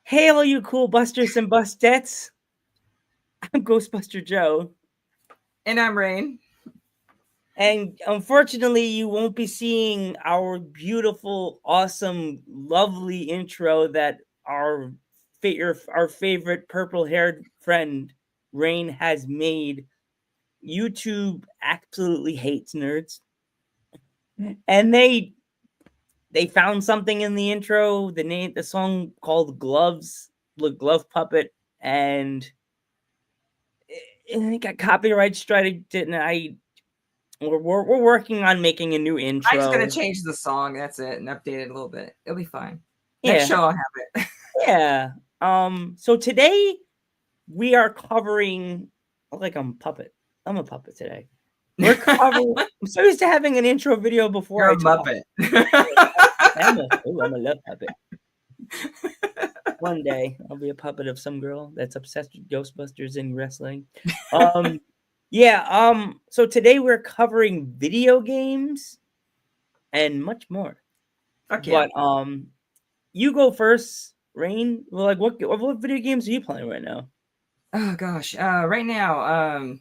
Hey, all you cool busters and bustettes. I'm Ghostbuster Joe. And I'm Rain. And unfortunately, you won't be seeing our beautiful, awesome, lovely intro that our favorite purple-haired friend Rain has made. YouTube absolutely hates nerds, and they found something in the intro. The song called "Gloves," the glove puppet, and it got copyright strike. And we're working on making a new I just gotta intro. change the song. That's it, and update it a little bit. It'll be fine. Next Yeah, show I'll have it. yeah. So today we are covering. Like I'm a puppet. I'm a puppet today. We're covering. I'm so used to having an intro video before You're I a talk. Muppet. I'm a love puppet. One day I'll be a puppet of some girl that's obsessed with Ghostbusters and wrestling. Um, yeah. So today we're covering video games and much more. Fuck yeah. But you go first, Rain. Well, like what video games are you playing right now? Oh gosh. Right now,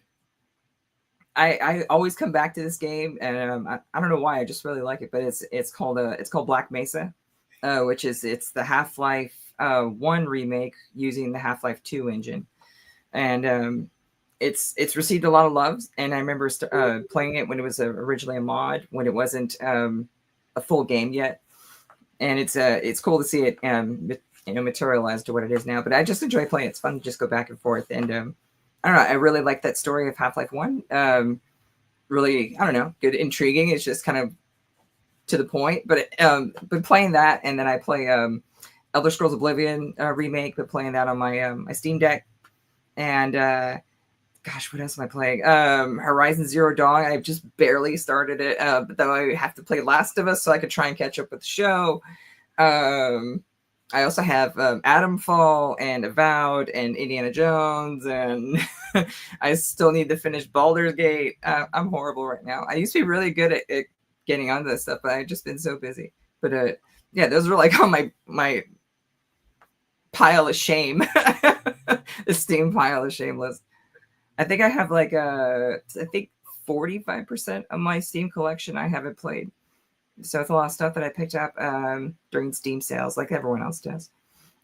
I always come back to this game, and I don't know why. I just really like it, but it's called Black Mesa, which is it's the Half-Life 1 remake using the Half-Life 2 engine, and it's received a lot of love. And I remember playing it when it was originally a mod, when it wasn't a full game yet, and it's cool to see it materialized to what it is now. But I just enjoy playing. It's fun to just go back and forth, and I don't know. I really like that story of Half-Life 1. Really, I don't know, good, intriguing. It's just kind of to the point. But playing that, and then I play Elder Scrolls Oblivion remake, but playing that on my Steam Deck, and gosh, what else am I playing? Horizon Zero Dawn. I've just barely started it, but though I have to play Last of Us so I could try and catch up with the show. Um, I also have Adamfall and Avowed and Indiana Jones, and I still need to finish Baldur's Gate. I'm horrible right now. I used to be really good at getting onto this stuff, but I've just been so busy. But yeah, those were like on my pile of shame, the Steam pile of shame list. I think I have like I think 45% of my Steam collection I haven't played. So it's a lot of stuff that I picked up during Steam sales, like everyone else does.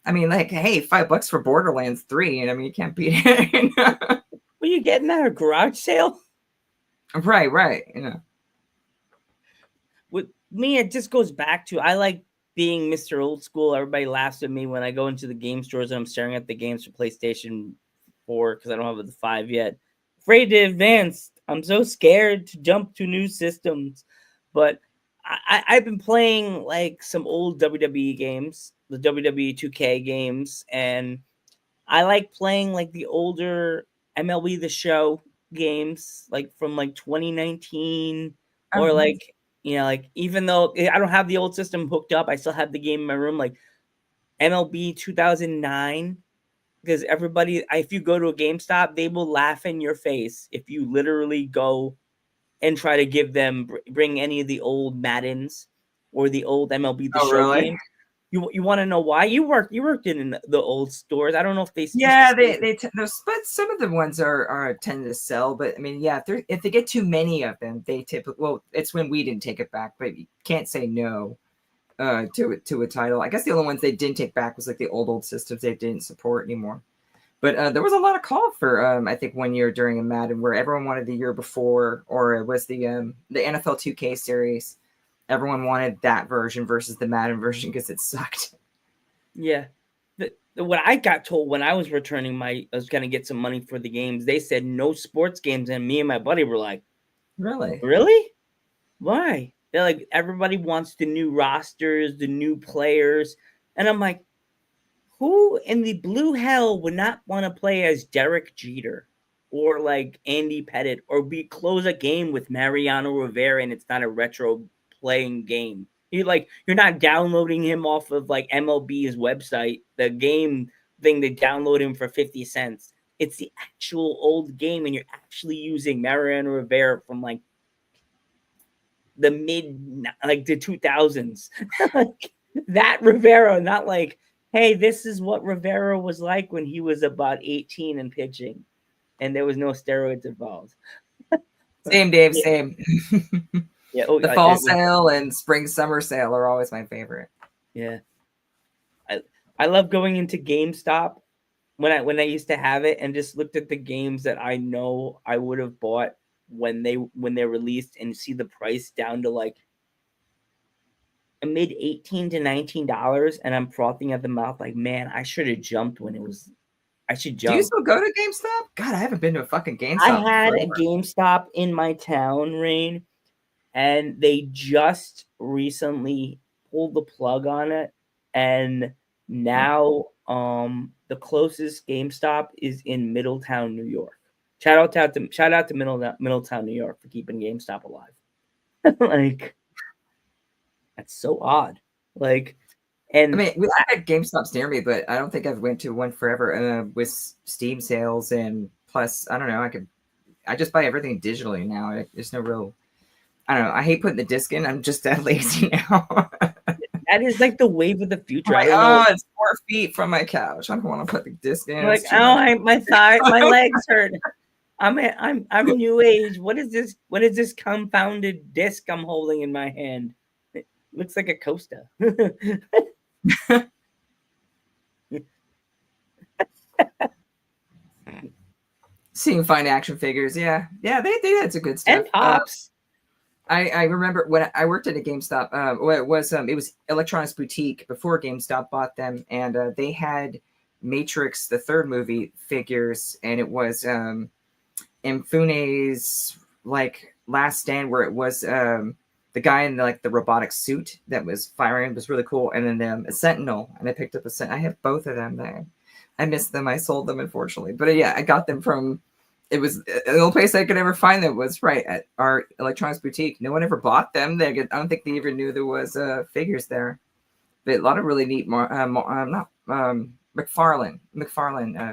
I mean, like, hey, $5 for Borderlands 3, and I mean, you can't beat it. Were you getting at a garage sale? Right. With me, it just goes back to I like being Mr. Old School. Everybody laughs at me when I go into the game stores and I'm staring at the games for PlayStation 4 because I don't have the 5 yet. Afraid to advance. I'm so scared to jump to new systems. But I've been playing like some old WWE games, the WWE 2K games, and I like playing like the older MLB The Show games, like from like 2019, or Oh, like like even though I don't have the old system hooked up, I still have the game in my room, like MLB 2009. Because everybody, if you go to a GameStop, they will laugh in your face if you literally go and try to give them bring any of the old Maddens or the old MLB The oh, Show really? games. You want to know why you worked in the old stores. I don't know if they used to Yeah, stay. those, but some of the ones are tend to sell. But I mean, yeah, if they get too many of them, they typically, well, it's when we didn't take it back, but you can't say no to a title. I guess the only ones they didn't take back was like the old systems they didn't support anymore. But there was a lot of call for I think 1 year during a Madden where everyone wanted the year before, or it was the NFL 2K series. Everyone wanted that version versus the Madden version because it sucked. Yeah. What I got told when I was returning I was gonna get some money for the games, they said no sports games, and me and my buddy were like, Really? really? Why? They're like, everybody wants the new rosters, the new players, and I'm like, who in the blue hell would not want to play as Derek Jeter or like Andy Pettit or be close a game with Mariano Rivera and it's not a retro playing game? You're not downloading him off of like MLB's website, the game thing they download him for 50 cents. It's the actual old game and you're actually using Mariano Rivera from like the 2000s. Like that Rivera, not like hey, this is what Rivera was like when he was about 18 and pitching, and there was no steroids involved. Same, Dave. Yeah, Same. yeah. Oh, The fall sale and spring summer sale are always my favorite. yeah. I love going into GameStop when I used to have it and just looked at the games that I know I would have bought when they're released and see the price down to like a mid $18 to $19, and I'm frothing at the mouth like, man, I should have jumped when it was. I should Do you jump. still go to GameStop? God, I haven't been to a fucking I GameStop had a forever. GameStop in my town, Rain, and they just recently pulled the plug on it, and now the closest GameStop is in Middletown, New York. Shout out to Middletown, New York for keeping GameStop alive. Like that's so odd. Like I and mean, I've had GameStops near me, but I don't think I've went to one forever. With Steam sales and plus, I don't know. I just buy everything digitally now. There's no real. I don't know. I hate putting the disc in. I'm just that lazy now. that is like the wave of the I'm future. I like, don't know. oh, it's 4 feet from my couch. I don't want to put the disc in. I'm like, It's too oh, much. my legs hurt. I'm new age. What is this? What is this confounded disc I'm holding in my hand? It looks like a coaster. Seeing fine action figures, yeah, they had some good stuff. And pops. I remember when I worked at a GameStop. Well, it was Electronics Boutique before GameStop bought them, and they had Matrix, the third movie figures, and it was Infune's like last stand, where it was the guy in the robotic suit that was firing was really cool, and then a Sentinel, and I picked up a Sentinel. I have both of them there. I missed them. I sold them, unfortunately, but yeah, I got them from. It was the only place I could ever find them was right at our Electronics Boutique. No one ever bought them. I don't think they even knew there was figures there. But a lot of really neat, not McFarlane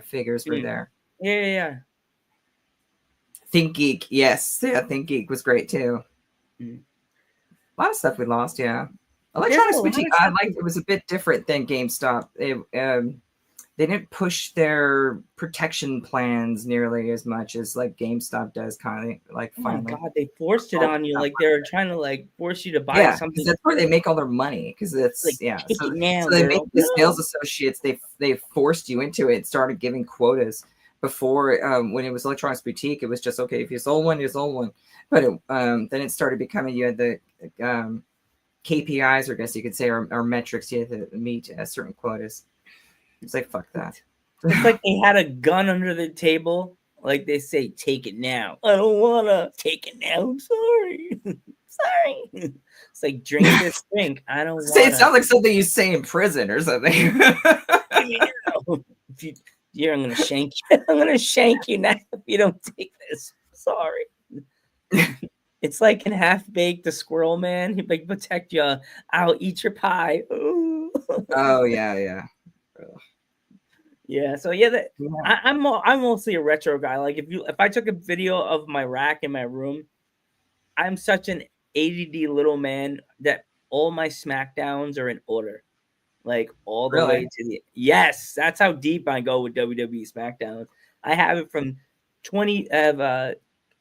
figures were Mm. there. Yeah. Think Geek, yes, yeah, Think Geek was great too. Mm. A lot of stuff we lost, yeah. There's a Electronics lot of Boutique, I stuff. liked. It was a bit different than GameStop. They didn't push their protection plans nearly as much as like GameStop does. Kind of like Oh my finally. god, they forced it Oh, on you like they were trying to like force you to buy yeah, because something. that's where they make all their money. Because Like it's take So it now, they make girl. the sales No. associates. They forced you into it. Started giving quotas. Before, when it was Electronics Boutique, it was just okay. If you sold one, you sold one. But then it started becoming, you had the KPIs, or I guess you could say, or metrics you had to meet certain quotas. It's like fuck that. It's like they had a gun under the table. Like they say, take it now. I don't wanna take it now. I'm sorry. Sorry. It's like drink this drink. I don't Say, it wanna. sounds like something you say in prison or something. Give me now. If you, I'm gonna shank you. I'm gonna shank you now if you don't take this. Sorry. It's like in Half Baked, the Squirrel Man. He'd like protect you. I'll eat your pie. Ooh. Oh yeah. Yeah. So yeah, Yeah. I'm mostly a retro guy. Like if I took a video of my rack in my room, I'm such an ADD little man that all my SmackDowns are in order, like all the way Really? to the. Yes, that's how deep I go with WWE SmackDowns. I have it from 20 of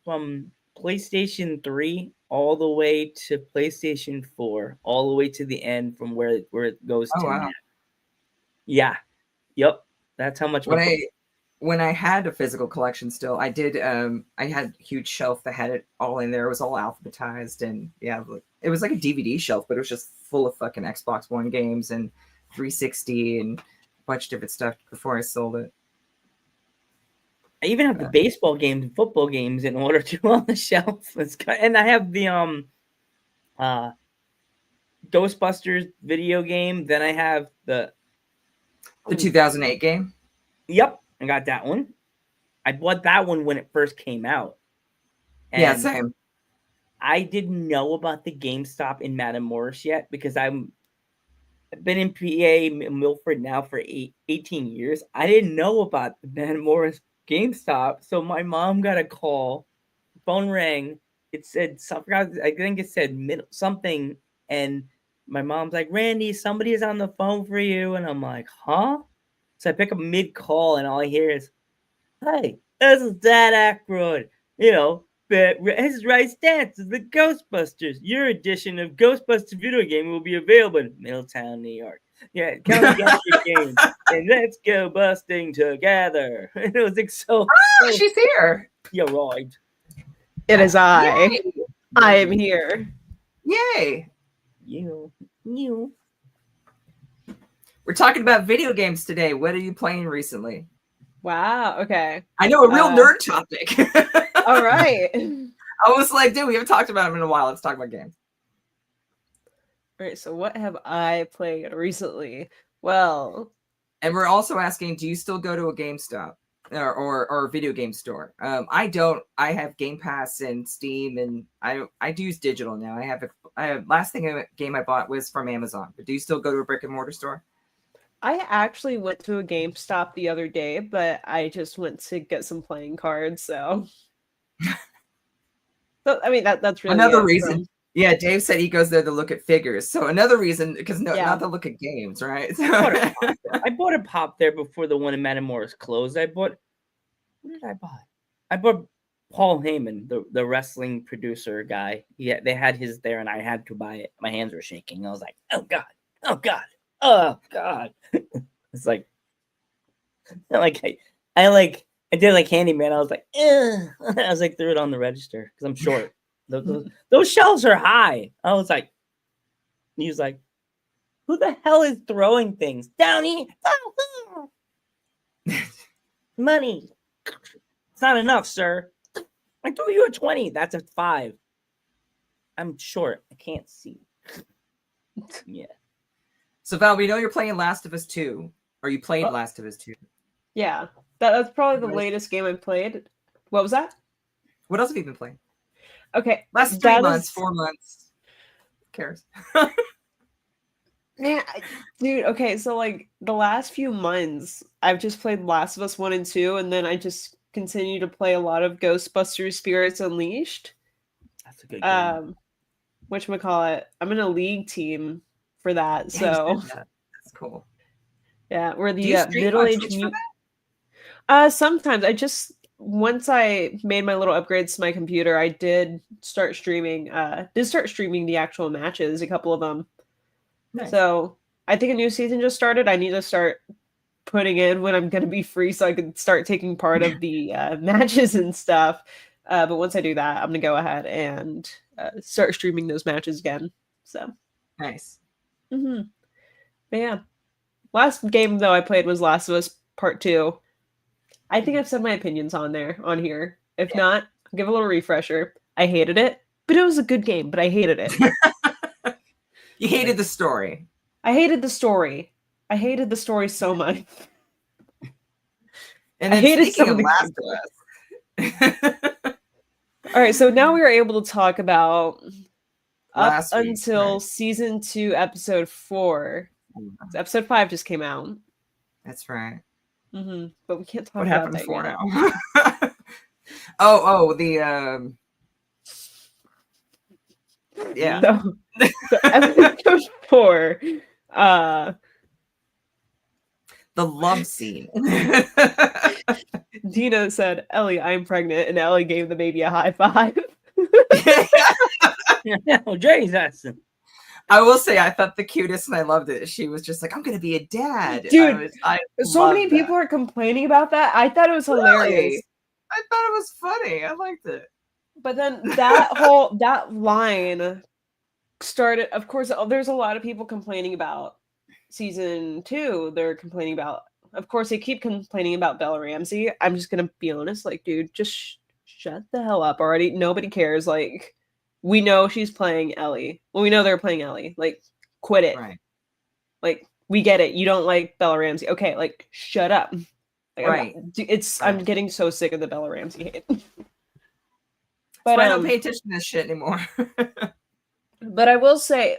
from PlayStation 3 all the way to PlayStation 4, all the way to the end from where it goes Oh to now. wow. Yeah. Yep. That's how much my When I had a physical collection still, I had a huge shelf that had it all in there. It was all alphabetized, and yeah, it was like a DVD shelf, but it was just full of fucking Xbox One games and 360 and a bunch of different stuff before I sold it. I even have the baseball games and football games in order to on the shelf. And I have the uh Ghostbusters video game. Then I have the The 2008 game. yep, I got that one. I bought that one when it first came out. Yeah, And same. I didn't know about the GameStop in Matamoros yet because I've been in PA Milford now for 18 years. I didn't know about the Matamoros GameStop. So my mom got a call, phone rang. It said, I think it said something, and my mom's like, Randy, somebody is on the phone for you. And I'm like, huh? So I pick up mid-call and all I hear is, hey, this is Dad Aykroyd. You know, but his right stance is the Ghostbusters. Your edition of Ghostbusters video game will be available in Middletown, New York. Yeah, come and get your game and let's go busting together. And it was like so. Oh, she's here. You're right. It is I. Yay. I am here. Yay. You. We're talking about video games today. What are you playing recently? Wow. Okay. I know, a real nerd topic. All right. I was like, dude, we haven't talked about them in a while. Let's talk about games. All right. So what have I played recently? Well, And we're also asking, do you still go to a GameStop or a video game store? I don't. I have Game Pass and Steam, and I do use digital now. Last game I bought was from Amazon. But do you still go to a brick and mortar store? I actually went to a GameStop the other day, but I just went to get some playing cards. So, I mean that's really Another it reason. from- Yeah, Dave said he goes there to look at figures. So another reason, because Yeah. not to look at games, right? I bought a pop there before the one in Matamoros closed. What did I buy? I bought Paul Heyman, the wrestling producer guy. Yeah, they had his there, and I had to buy it. My hands were shaking. I was like, oh god, oh god, oh god. It's like I did like Handyman. I was like, ugh. I was like threw it on the register because I'm short. Those shelves are high. I was like, he was like, who the hell is throwing things? Downey, money. It's not enough, sir. I threw you a 20. That's a 5. I'm short. I can't see. Yeah. So Val, we know you're playing Last of Us 2. Or you played Last of Us 2. Yeah, that's probably the Right. latest game I've played. What was that? What else have you been playing? Okay, Last 3 that months, is- 4 months. Who cares? Man, dude, okay, so like the last few months, I've just played Last of Us 1 and 2, and then I just continue to play a lot of Ghostbusters Spirits Unleashed. That's a good game. Whatchamacallit, I'm in a league team for that, Yeah, so you said that. That's cool. yeah, we're Do the you stream on middle-aged Twitch for sometimes once I made my little upgrades to my computer, I did start streaming the actual matches, a couple of them. Nice. So I think a new season just started. I need to start putting in when I'm going to be free so I can start taking part of the matches and stuff. But once I do that, I'm going to go ahead and start streaming those matches again. So, Nice. But yeah. Last game, though, I played was Last of Us Part 2. I think I've said my opinions on here. If not, I'll give a little refresher. I hated it, but it was a good game, but I hated it. You hated the story. I hated the story. I hated the story so much. And I then hated speaking some of of the Last of Us. All right, so now we are able to talk about up Last week, until right. season 2, episode 4. Episode 5 just came out. That's right. But we can't talk What about happened that before yet. now? the yeah. So episode 4, The love scene. Dina said, Ellie, I'm pregnant, and Ellie gave the baby a high five. Oh, Jesus. I will say I thought the cutest and I loved it. She was just like, I'm gonna be a dad. Dude, I So many loved that. people are complaining about that. I thought it was hilarious. Really? I thought it was funny. I liked it. But then that line started, of course, there's a lot of people complaining about season 2. They're complaining about, of course, they keep complaining about Bella Ramsey. I'm just gonna be honest, like, dude, just shut the hell up already. Nobody cares. Like, we know she's playing Ellie. Well, we know they're playing Ellie. Like, quit it. Right. Like, we get it. You don't like Bella Ramsey. Okay, like, shut up. Like, Right. I'm getting so sick of the Bella Ramsey hate. But I don't pay attention to this shit anymore. But I will say,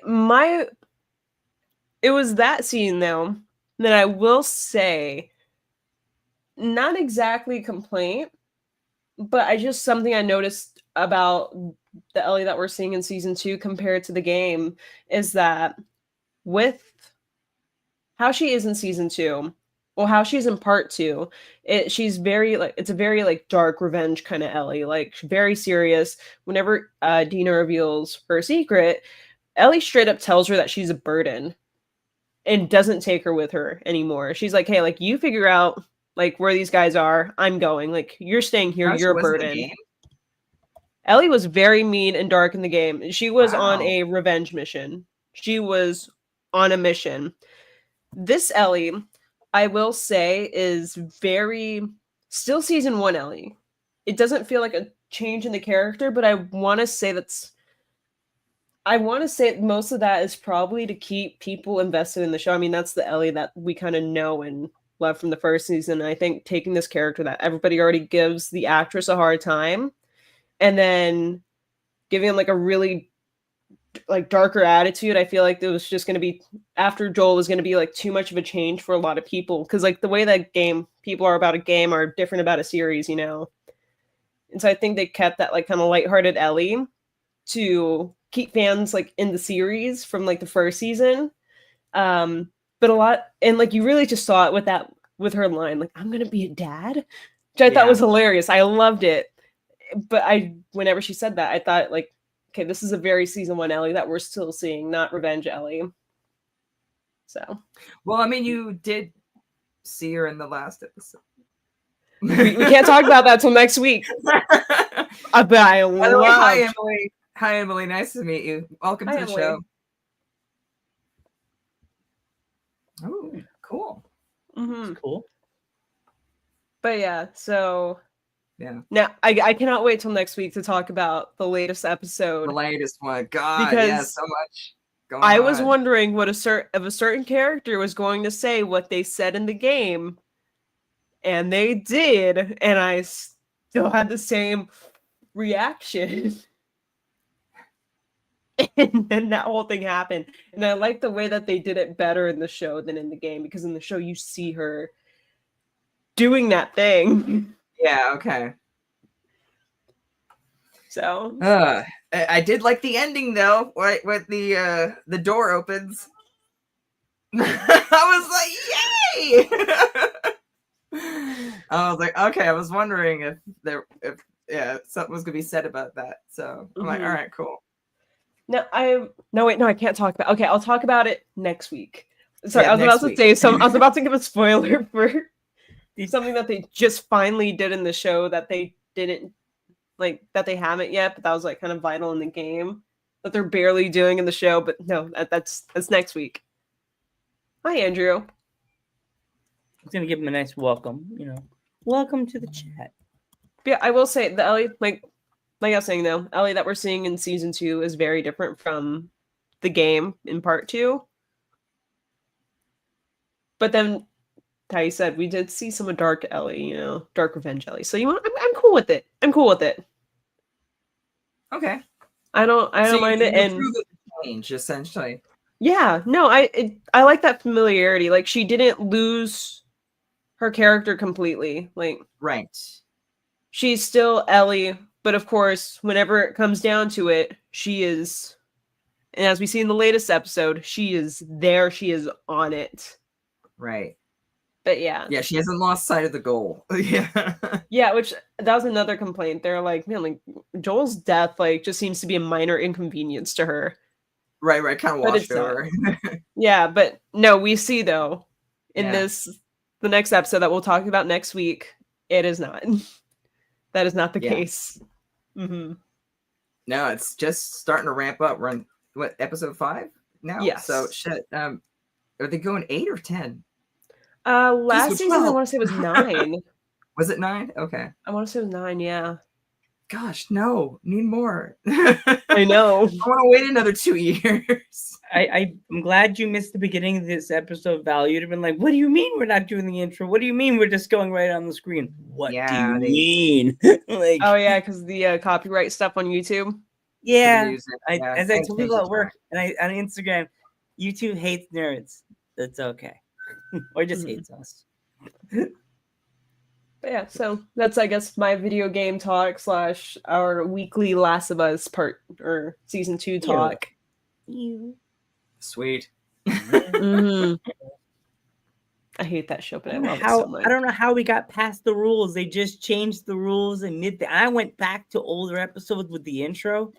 it was that scene though that I will say, not exactly complaint, but something I noticed about the Ellie that we're seeing in season 2 compared to the game is that with how she is in season 2, well, how she's in part 2, she's very like, it's a very like dark revenge kind of Ellie, like very serious. Whenever Dina reveals her secret, Ellie straight up tells her that she's a burden and doesn't take her with her anymore. She's like, hey, like you figure out like where these guys are. I'm going. Like you're staying here. How she You're a was in the burden. game? Ellie was very mean and dark in the game. She was on Wow. a revenge mission. She was on a mission. This Ellie, I will say, is very still season 1 Ellie. It doesn't feel like a change in the character, but I want to say most of that is probably to keep people invested in the show. I mean, that's the Ellie that we kind of know and love from the first season. I think taking this character that everybody already gives the actress a hard time, and then giving him like a really like darker attitude, I feel like it was just going to be, after Joel, was going to be like too much of a change for a lot of people, because like the way that people are about a game are different about a series, you know. And so I think they kept that like kind of lighthearted Ellie to keep fans like in the series from like the first season. But a lot, and like you really just saw it with her line, like, I'm gonna be a dad, which I thought was hilarious. I loved it. But whenever she said that, I thought like, okay, this is a very season 1 Ellie that we're still seeing, not revenge Ellie. So, well, I mean, you did see her in the last episode. we can't talk about that till next week. But I By the way, hi love. Emily. Hi Emily. Nice to meet you. Welcome Hi, to the Emily. show. Oh, cool. Mhm. Cool. But yeah, so Yeah. now I cannot wait till next week to talk about the latest episode. The latest one. God, Because yeah, so much going I was on. wondering what a certain character was going to say what they said in the game, and they did, and I still had the same reaction. And then that whole thing happened, and I like the way that they did it better in the show than in the game, because in the show you see her doing that thing. Yeah, okay. So I did like the ending though, right when the door opens. I was like, yay! I was like, okay, I was wondering if something was gonna be said about that. So I'm like, Mhm. all right, cool. no, I can't talk about. Okay, I'll talk about it next week. Sorry, Yeah, I was next about to week. say some. I was about to give a spoiler for something that they just finally did in the show that they didn't like, that they haven't yet, but that was like kind of vital in the game that they're barely doing in the show. But no, that's next week. Hi, Andrew. I was gonna give him a nice welcome. You know, welcome to the chat. But yeah, I will say the Ellie, like I was saying though, Ellie that we're seeing in season 2 is very different from the game in part 2. But then, how you said, we did see some of Dark Ellie, you know, Dark Revenge Ellie. So I'm cool with it. I'm cool with it. Okay. I don't mind it. And approve of the change, essentially. yeah, no, I like that familiarity. Like she didn't lose her character completely. Like Right. she's still Ellie, but of course, whenever it comes down to it, she is, and as we see in the latest episode, she is there. She is on it. Right. But yeah. Yeah, she hasn't lost sight of the goal. Yeah. Yeah, which that was another complaint. They're like, man, like Joel's death like just seems to be a minor inconvenience to her. Right, kind of But washed it's not. over. Yeah, but no, we see though in Yeah. the next episode that we'll talk about next week, it is not. That is not the Yeah. case. Mm-hmm. No, it's just starting to ramp up. We're on what, episode 5 now? Yes. So shit. Are they going 8 or 10? Last with season I 12. want to say was 9. Was it 9? Okay. I want to say it was 9, yeah. Gosh, no, need more. I I know. want to wait another 2 years. I'm glad you missed the beginning of this episode, Val. You'd have been like, what do you mean we're not doing the intro? What do you mean we're just going right on the screen? What Yeah, do they- you mean? Like, Oh yeah, because the copyright stuff on YouTube. yeah. Use it, yeah. As I Thanks, told people thanks. at work and on Instagram, YouTube hates nerds. That's okay. Or just Mhm. hates us. But yeah, so that's I guess my video game talk / our weekly Last of Us part or season 2 talk. Sweet. Mhm. I hate that show, but I love it so much. I don't know how we got past the rules. They just changed the rules and I went back to older episodes with the intro.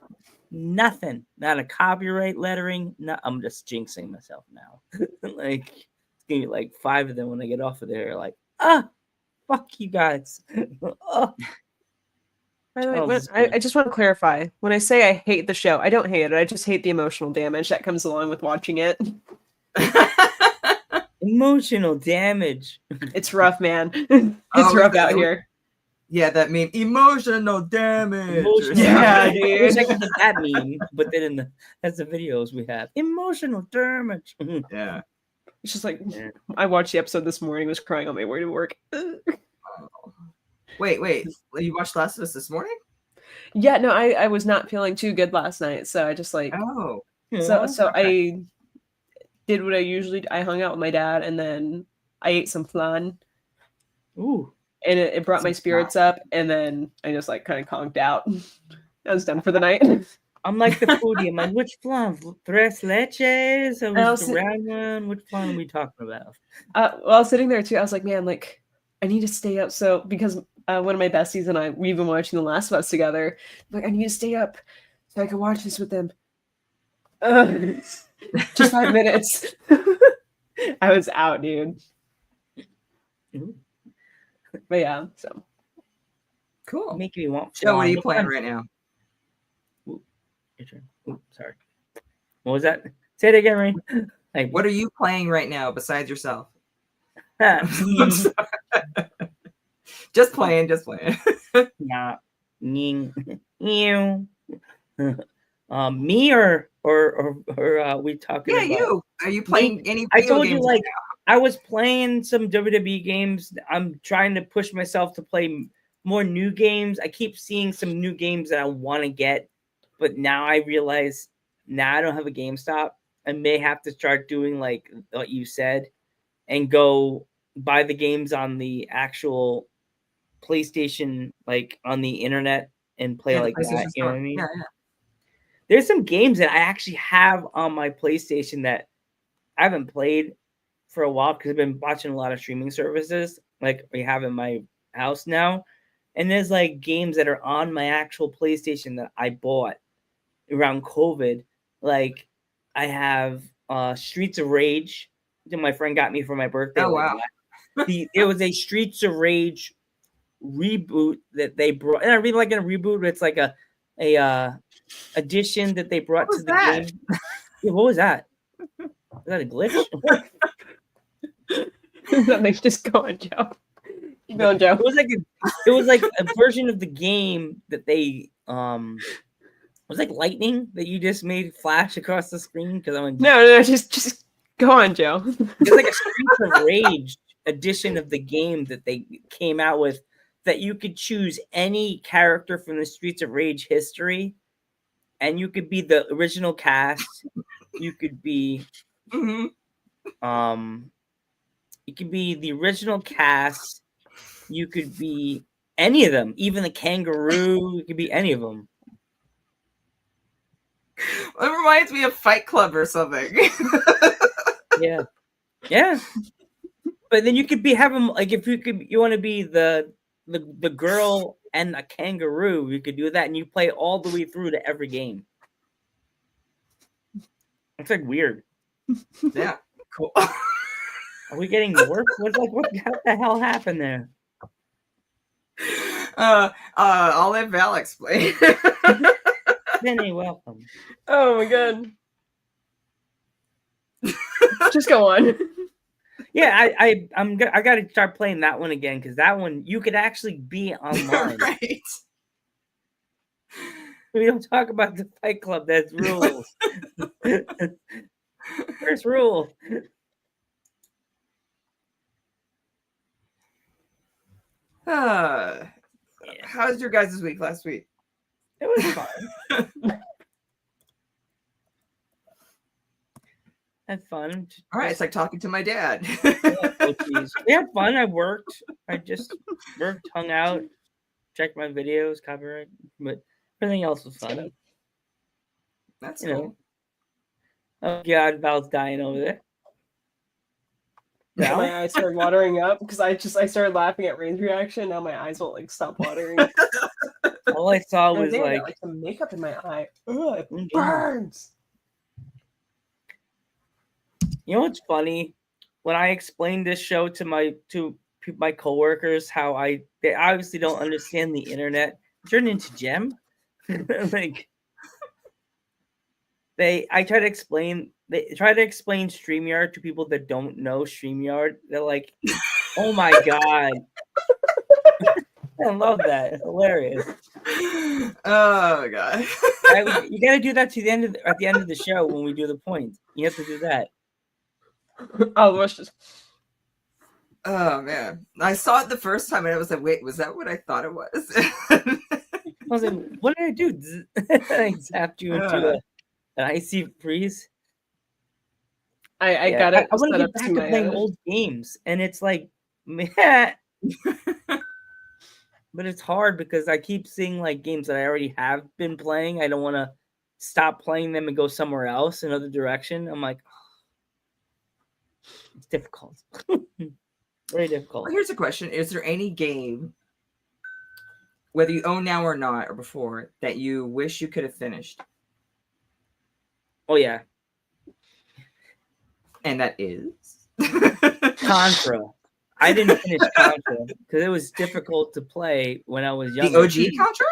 Nothing. Not a copyright lettering. No, I'm just jinxing myself now. Like it's gonna be like 5 of them when I get off of there. Like, fuck you guys. Oh, By the way, Charles I just want to clarify. When I say I hate the show, I don't hate it. I just hate the emotional damage that comes along with watching it. emotional damage. It's rough, man. It's rough out here. Yeah, that meme. Emotional damage. Emotional Yeah, damage. I wish I dude. could get that meme, but then that's the videos we have. Emotional damage. Yeah. It's just like Yeah. I watched the episode this morning, was crying on my way to work. Wait. You watched Last of Us this morning? Yeah, no, I was not feeling too good last night, so I just like Oh. so I did what I usually do. I hung out with my dad, and then I ate some flan, Ooh. and it brought my spirits up, and then I just like kind of conked out. I was done for the night. I'm like the foodie. I'm like, which flan? Tres leches? Or was Also- the round one? Which flan are we talking about? While sitting there too, I was like, man, like I need to stay up. So because one of my besties and I, we've been watching The Last of Us together. I'm like, I need to stay up so I can watch this with them. Just 5 minutes. I was out, dude. Ooh. But yeah, so Cool. Making me want Joe, what are flan. you playing right now? Your turn. Ooh, sorry. What was that? Say it again, Rain. Like, What are you playing right now besides yourself? Mm, Just playing. nah. Ning. Ew. Me or we talking Yeah, about? you. Are you playing any I video told you, games like, right I was playing some WWE games. I'm trying to push myself to play more new games. I keep seeing some new games that I want to get, but now I realize now I don't have a GameStop. I may have to start doing like what you said and go buy the games on the actual PlayStation, like on the internet and play now? like The that. PlayStation You know what Store. I mean? Yeah. There's some games that I actually have on my PlayStation that I haven't played for a while because I've been watching a lot of streaming services like we have in my house now. And there's like games that are on my actual PlayStation that I bought around COVID. Like I have Streets of Rage that my friend got me for my birthday. Oh, like, wow. there was a Streets of Rage reboot that they brought, and I really like a reboot. It's like a addition that they brought What to was the that? game. Yeah, what was that? Was that a glitch? that makes just go on, Joe. Keep going, Joe. It was like a version of the game that they it was like lightning that you just made flash across the screen because I'm No, just go on, Joe. it's like a Streets of Rage edition of the game that they came out with that you could choose any character from the Streets of Rage history and you could be the original cast. You could be Mhm. you could be the original cast. You could be any of them, even the kangaroo. You could be any of them. It reminds me of Fight Club or something. Yeah, yeah. But then you could have them like if you want to be the girl and a kangaroo, you could do that, and you play all the way through to every game. It's like weird. Yeah, cool. Are we getting worse? What the hell happened there? I'll let Val explain. Vinny, welcome. Oh my god. Just go on. Yeah, I got to start playing that one again because that one you could actually be online. Right. We don't talk about the Fight Club. That's rules. First rule. How was your guys' week last week? It was fun. Had fun. All right, it's like talking to my dad. We had fun. I worked. I just worked, hung out, checked my videos, copyright, but everything else was fun. That's You know, cool. Oh God, Val's dying over there. My Val? eyes started watering up because I started laughing at Rain's reaction. Now my eyes won't like stop watering. All I saw And I was think I got like, like some makeup in my eye. Ugh, it Mm, burns. you know what's funny? When I explained this show to my coworkers, how they obviously don't understand the internet. Turned into Gem. Like I try to explain StreamYard to people that don't know StreamYard. They're like, "Oh my god, I love that! It's hilarious." Oh god. You got to do that at the end of the show when we do the points. You have to do that. Oh, let's just. Oh man, I saw it the first time and I was like, "Wait, was that what I thought it was?" I was like, "What did I do?" I zapped you into an icy freeze. I got it I want set to up get back to to my playing old games, and it's like, meh. But it's hard because I keep seeing like games that I already have been playing. I don't want to stop playing them and go somewhere else, another direction. I'm like, it's difficult. Very difficult. Well, here's a question: is there any game, whether you own now or not, or before, that you wish you could have finished? Oh yeah, And that is Contra. I didn't finish Contra because it was difficult to play when I was the younger. OG Contra.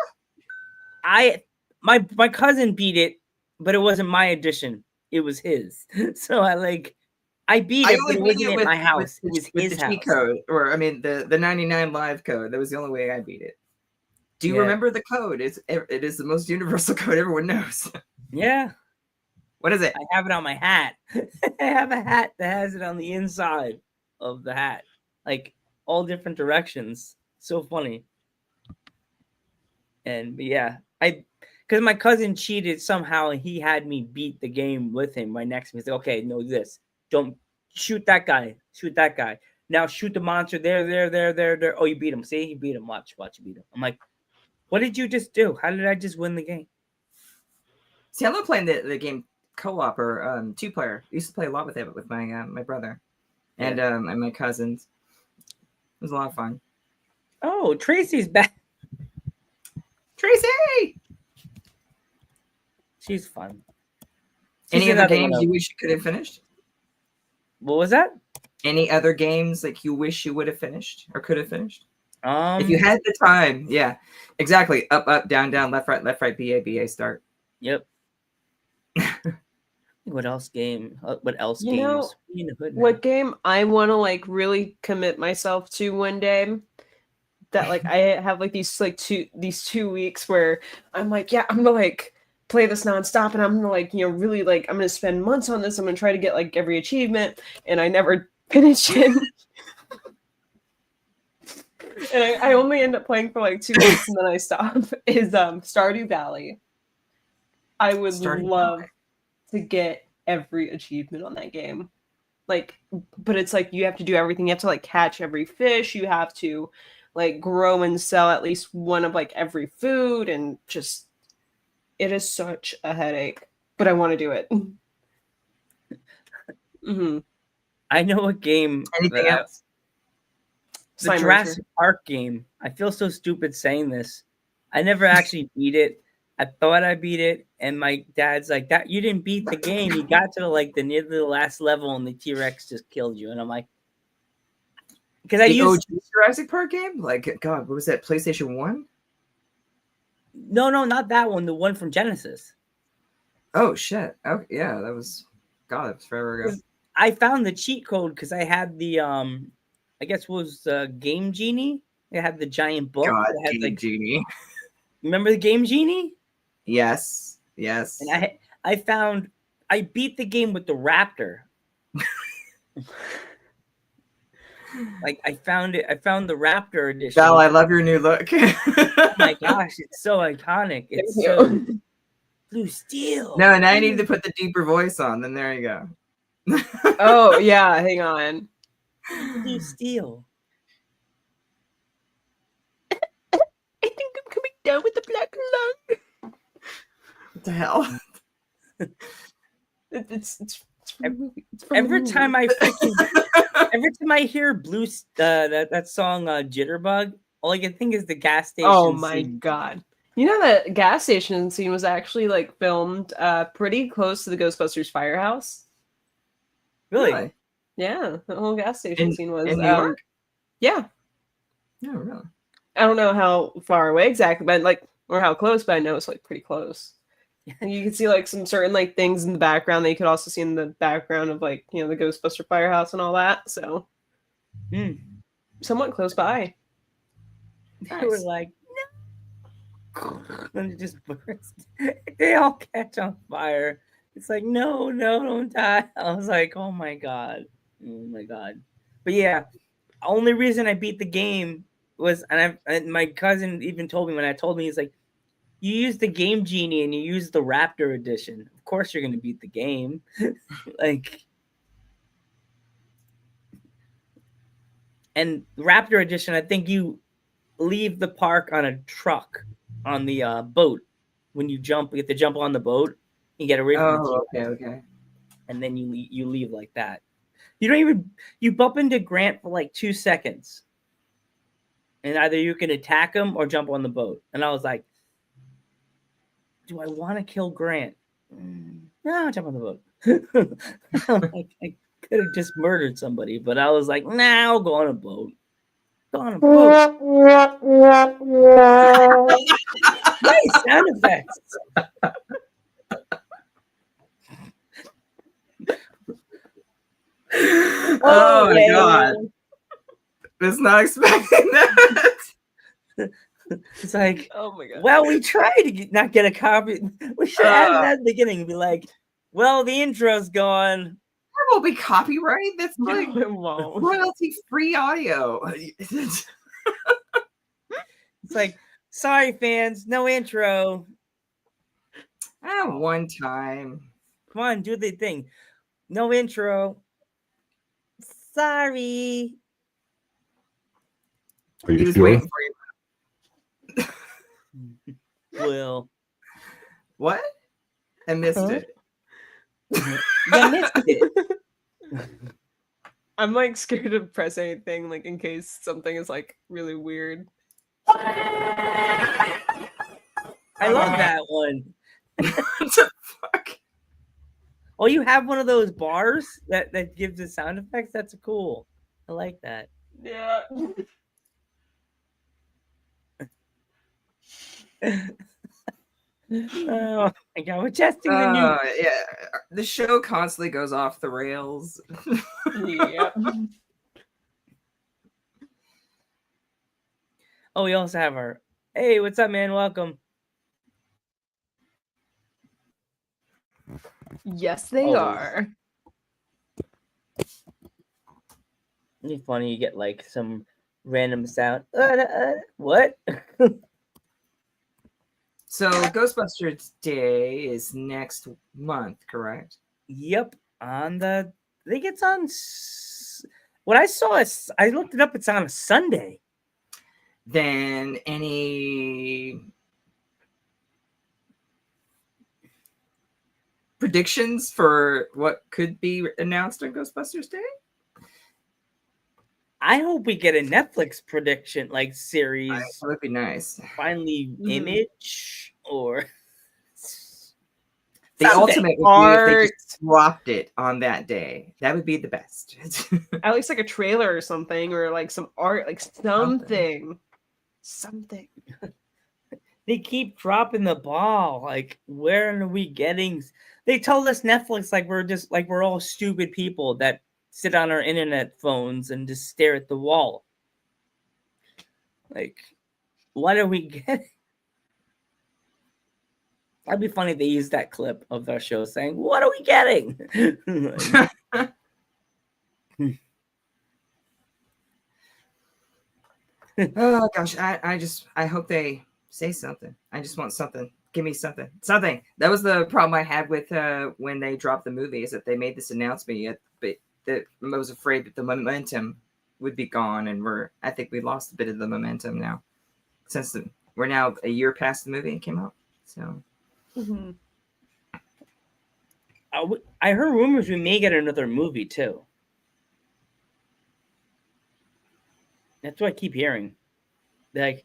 My cousin beat it, but it wasn't my edition. It was his. So I beat it, but it wasn't at my house. It was with his the cheat house. code, or I mean the 99 live code. That was the only way I beat it. Do you Yeah. remember the code? It is the most universal code everyone knows. Yeah, What is it? I have it on my hat. I have a hat that has it on the inside of the hat, like all different directions. So funny. And yeah, because my cousin cheated somehow and he had me beat the game with him right next to me. He's like, okay, no, this. Don't shoot that guy. Shoot that guy. Now shoot the monster there. Oh, you beat him. See, you beat him. Watch, you beat him. I'm like, what did you just do? How did I just win the game? See, I love playing the game co-op or 2-player. I used to play a lot with it with my my brother and my cousins. It was a lot of fun. Oh, Tracy's back. Tracy! She's fun. Any other games you wish you could have finished? What was that? Any other games like you wish you would have finished or could have finished? If you Um, had the time, yeah, exactly. Up, down, left, right, BA, start. Yep. What else game? What else You know, games? We in the hood now. What game I want to like really commit myself to one day? That like I have like these 2 weeks where I'm like, yeah, I'm gonna like play this nonstop, and I'm gonna like really like I'm gonna spend months on this. I'm gonna try to get like every achievement, and I never finish it. And I only end up playing for like 2 weeks and then I stop. Is Stardew Valley. I would love to get every achievement on that game. Like, but it's like you have to do everything. You have to like catch every fish. You have to like grow and sell at least one of like every food, and just it is such a headache. But I want to do it. Mm-hmm. I know a game. Anything else? The Jurassic Park game. I feel so stupid saying this. I never actually beat it. I thought I beat it, and my dad's like, "That you didn't beat the game. You got to like near the last level, and the T-Rex just killed you." And I'm like, because I used OG Jurassic Park game. Like, God, what was that? PlayStation 1? no, not that one. The one from Genesis. Oh shit! Oh yeah, that was forever ago. I found the cheat code because I had the I guess it was Game Genie. It had the giant book. God, it had, Game Genie. Remember the Game Genie? Yes. And I beat the game with the Raptor. Like I found the Raptor edition. Val, I love your new look. Oh my gosh, it's so iconic. It's so Blue Steel. No, now you need to put the deeper voice on. Then there you go. Oh yeah, hang on. Blue Steel. I think I'm coming down with the black lung. What the hell? It's from the movie. It's from the Every movie. time I hear blue that song Jitterbug, all I can think is the gas station. Oh my scene. god! You know that gas station scene was actually like filmed pretty close to the Ghostbusters firehouse. Really? Yeah, the whole gas station scene was in New York? Yeah, No, really. I don't know how far away exactly, but like or how close, but I know it's like pretty close. And you can see like some certain like things in the background that you could also see in the background of like the Ghostbuster firehouse and all that. So somewhat close by. They were like, no, and it just burst. They all catch on fire. It's like, no, don't die. I was like, oh my god. But yeah, only reason I beat the game was, and my cousin even told me when I told me, he's like, you use the Game Genie and you use the Raptor edition. Of course you're gonna beat the game. Like, and Raptor edition, I think you leave the park on a truck on the boat. When you jump, you have to jump on the boat. You get away from the truck, okay. and then you leave like that. You bump into Grant for like 2 seconds, and either you can attack him or jump on the boat. And I was like, do I want to kill Grant? No, I'll jump on the boat. Like, I could have just murdered somebody, but I was like, nah, I'll go on a boat. Go on a boat. Nice sound effects. Oh my god. Was not expecting that. It's like, Oh my god. well, we tried to not get a copy. We should have added that at the beginning and be like, well, the intro's gone. That won't be copyright. That's like No, it won't. royalty-free audio. It's like, sorry, fans, no intro. One time. Come on, do the thing. No intro. Sorry. Are He you was sure? waiting for you. Will. What? I missed it. You missed it. I'm like scared to press anything, like in case something is like really weird. I love that one. What the fuck? Oh, you have one of those bars that gives the sound effects? That's cool. I like that. Yeah. Oh my god, we're testing the new. Yeah, the show constantly goes off the rails. Yep. Oh, we also have our. Hey, what's up, man? Welcome. Yes, they Always. are. It'd be funny. You get like some random sound. What? So Ghostbusters Day is next month, correct? Yep. On the. I think it's on. What I saw is I looked it up. It's on a Sunday. Then any predictions for what could be announced on Ghostbusters Day? I hope we get a Netflix prediction like series. That would be nice. Finally, Image or The Someday. ultimate would be if they just dropped it on that day. That would be the best. At least like a trailer or something, or like some art, like something. They keep dropping the ball. Like, where are we getting? They told us Netflix like we're all stupid people that sit on our internet phones and just stare at the wall. Like, what are we getting? That'd be funny if they used that clip of their show saying, "What are we getting?" Oh gosh, I hope they say something. I just want something. Give me something. Something. That was the problem I had with when they dropped the movie, is that they made this announcement yet, but that I was afraid that the momentum would be gone, and I think we lost a bit of the momentum now, since we're now a year past the movie came out. So I I heard rumors we may get another movie too. That's what I keep hearing. Like,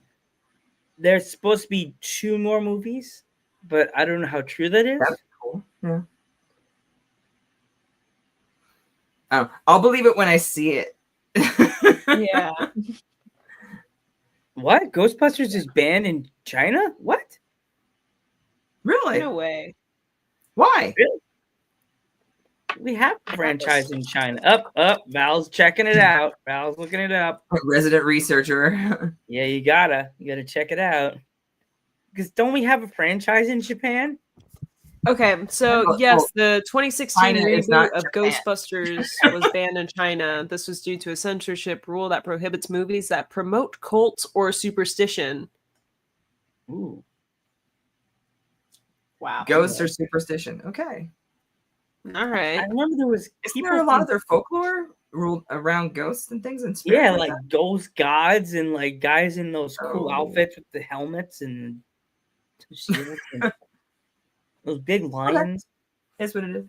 there's supposed to be 2 more movies, but I don't know how true that is. That's cool. Yeah. I'll believe it when I see it. Yeah. What? Ghostbusters is banned in China? What? Really? No way. Why? We have a franchise in China. Up. Val's checking it out. Val's looking it up. Resident researcher. Yeah, you gotta check it out. Because don't we have a franchise in Japan? Okay, so Well, yes, the 2016 China is not reboot of Japan. Ghostbusters was banned in China. This was due to a censorship rule that prohibits movies that promote cults or superstition. Ooh. Wow. Ghosts or superstition. Okay. All right. I remember there was Isn't there a lot of their folklore ruled around ghosts and things and spirits? yeah, like like that? ghost gods and like guys in those cool Oh. outfits with the helmets and shields and those big lions. That's what it is.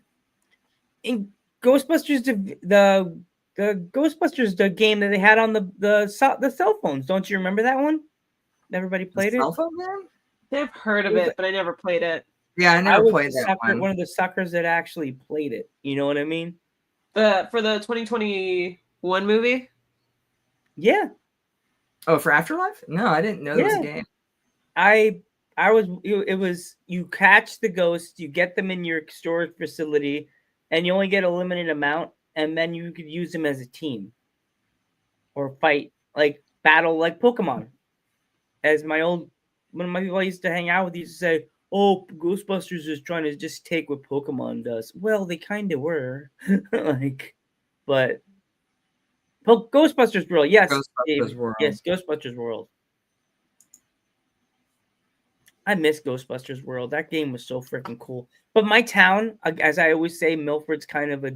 In Ghostbusters, the Ghostbusters, the game that they had on the cell phones. Don't you remember that one? Everybody played The it. cell phone man? I've heard of it, but I never played it. Yeah, I I never was played the that sucker, one. one of the suckers that actually played it. You know what I mean? For the 2021 movie? Yeah, Oh, for Afterlife? No, I didn't know there was a Yeah. game. I was. It was you catch the ghosts, you get them in your storage facility, and you only get a limited amount, and then you could use them as a team or fight, like battle, like Pokemon. As one of my people I used to hang out with used to say, "Oh, Ghostbusters is trying to just take what Pokemon does." Well, they kind of were, like, but Ghostbusters World, yes, Ghostbusters David, World. yes, Ghostbusters World. I miss Ghostbusters World. That game was so freaking cool. But my town, as I always say, Milford's kind of a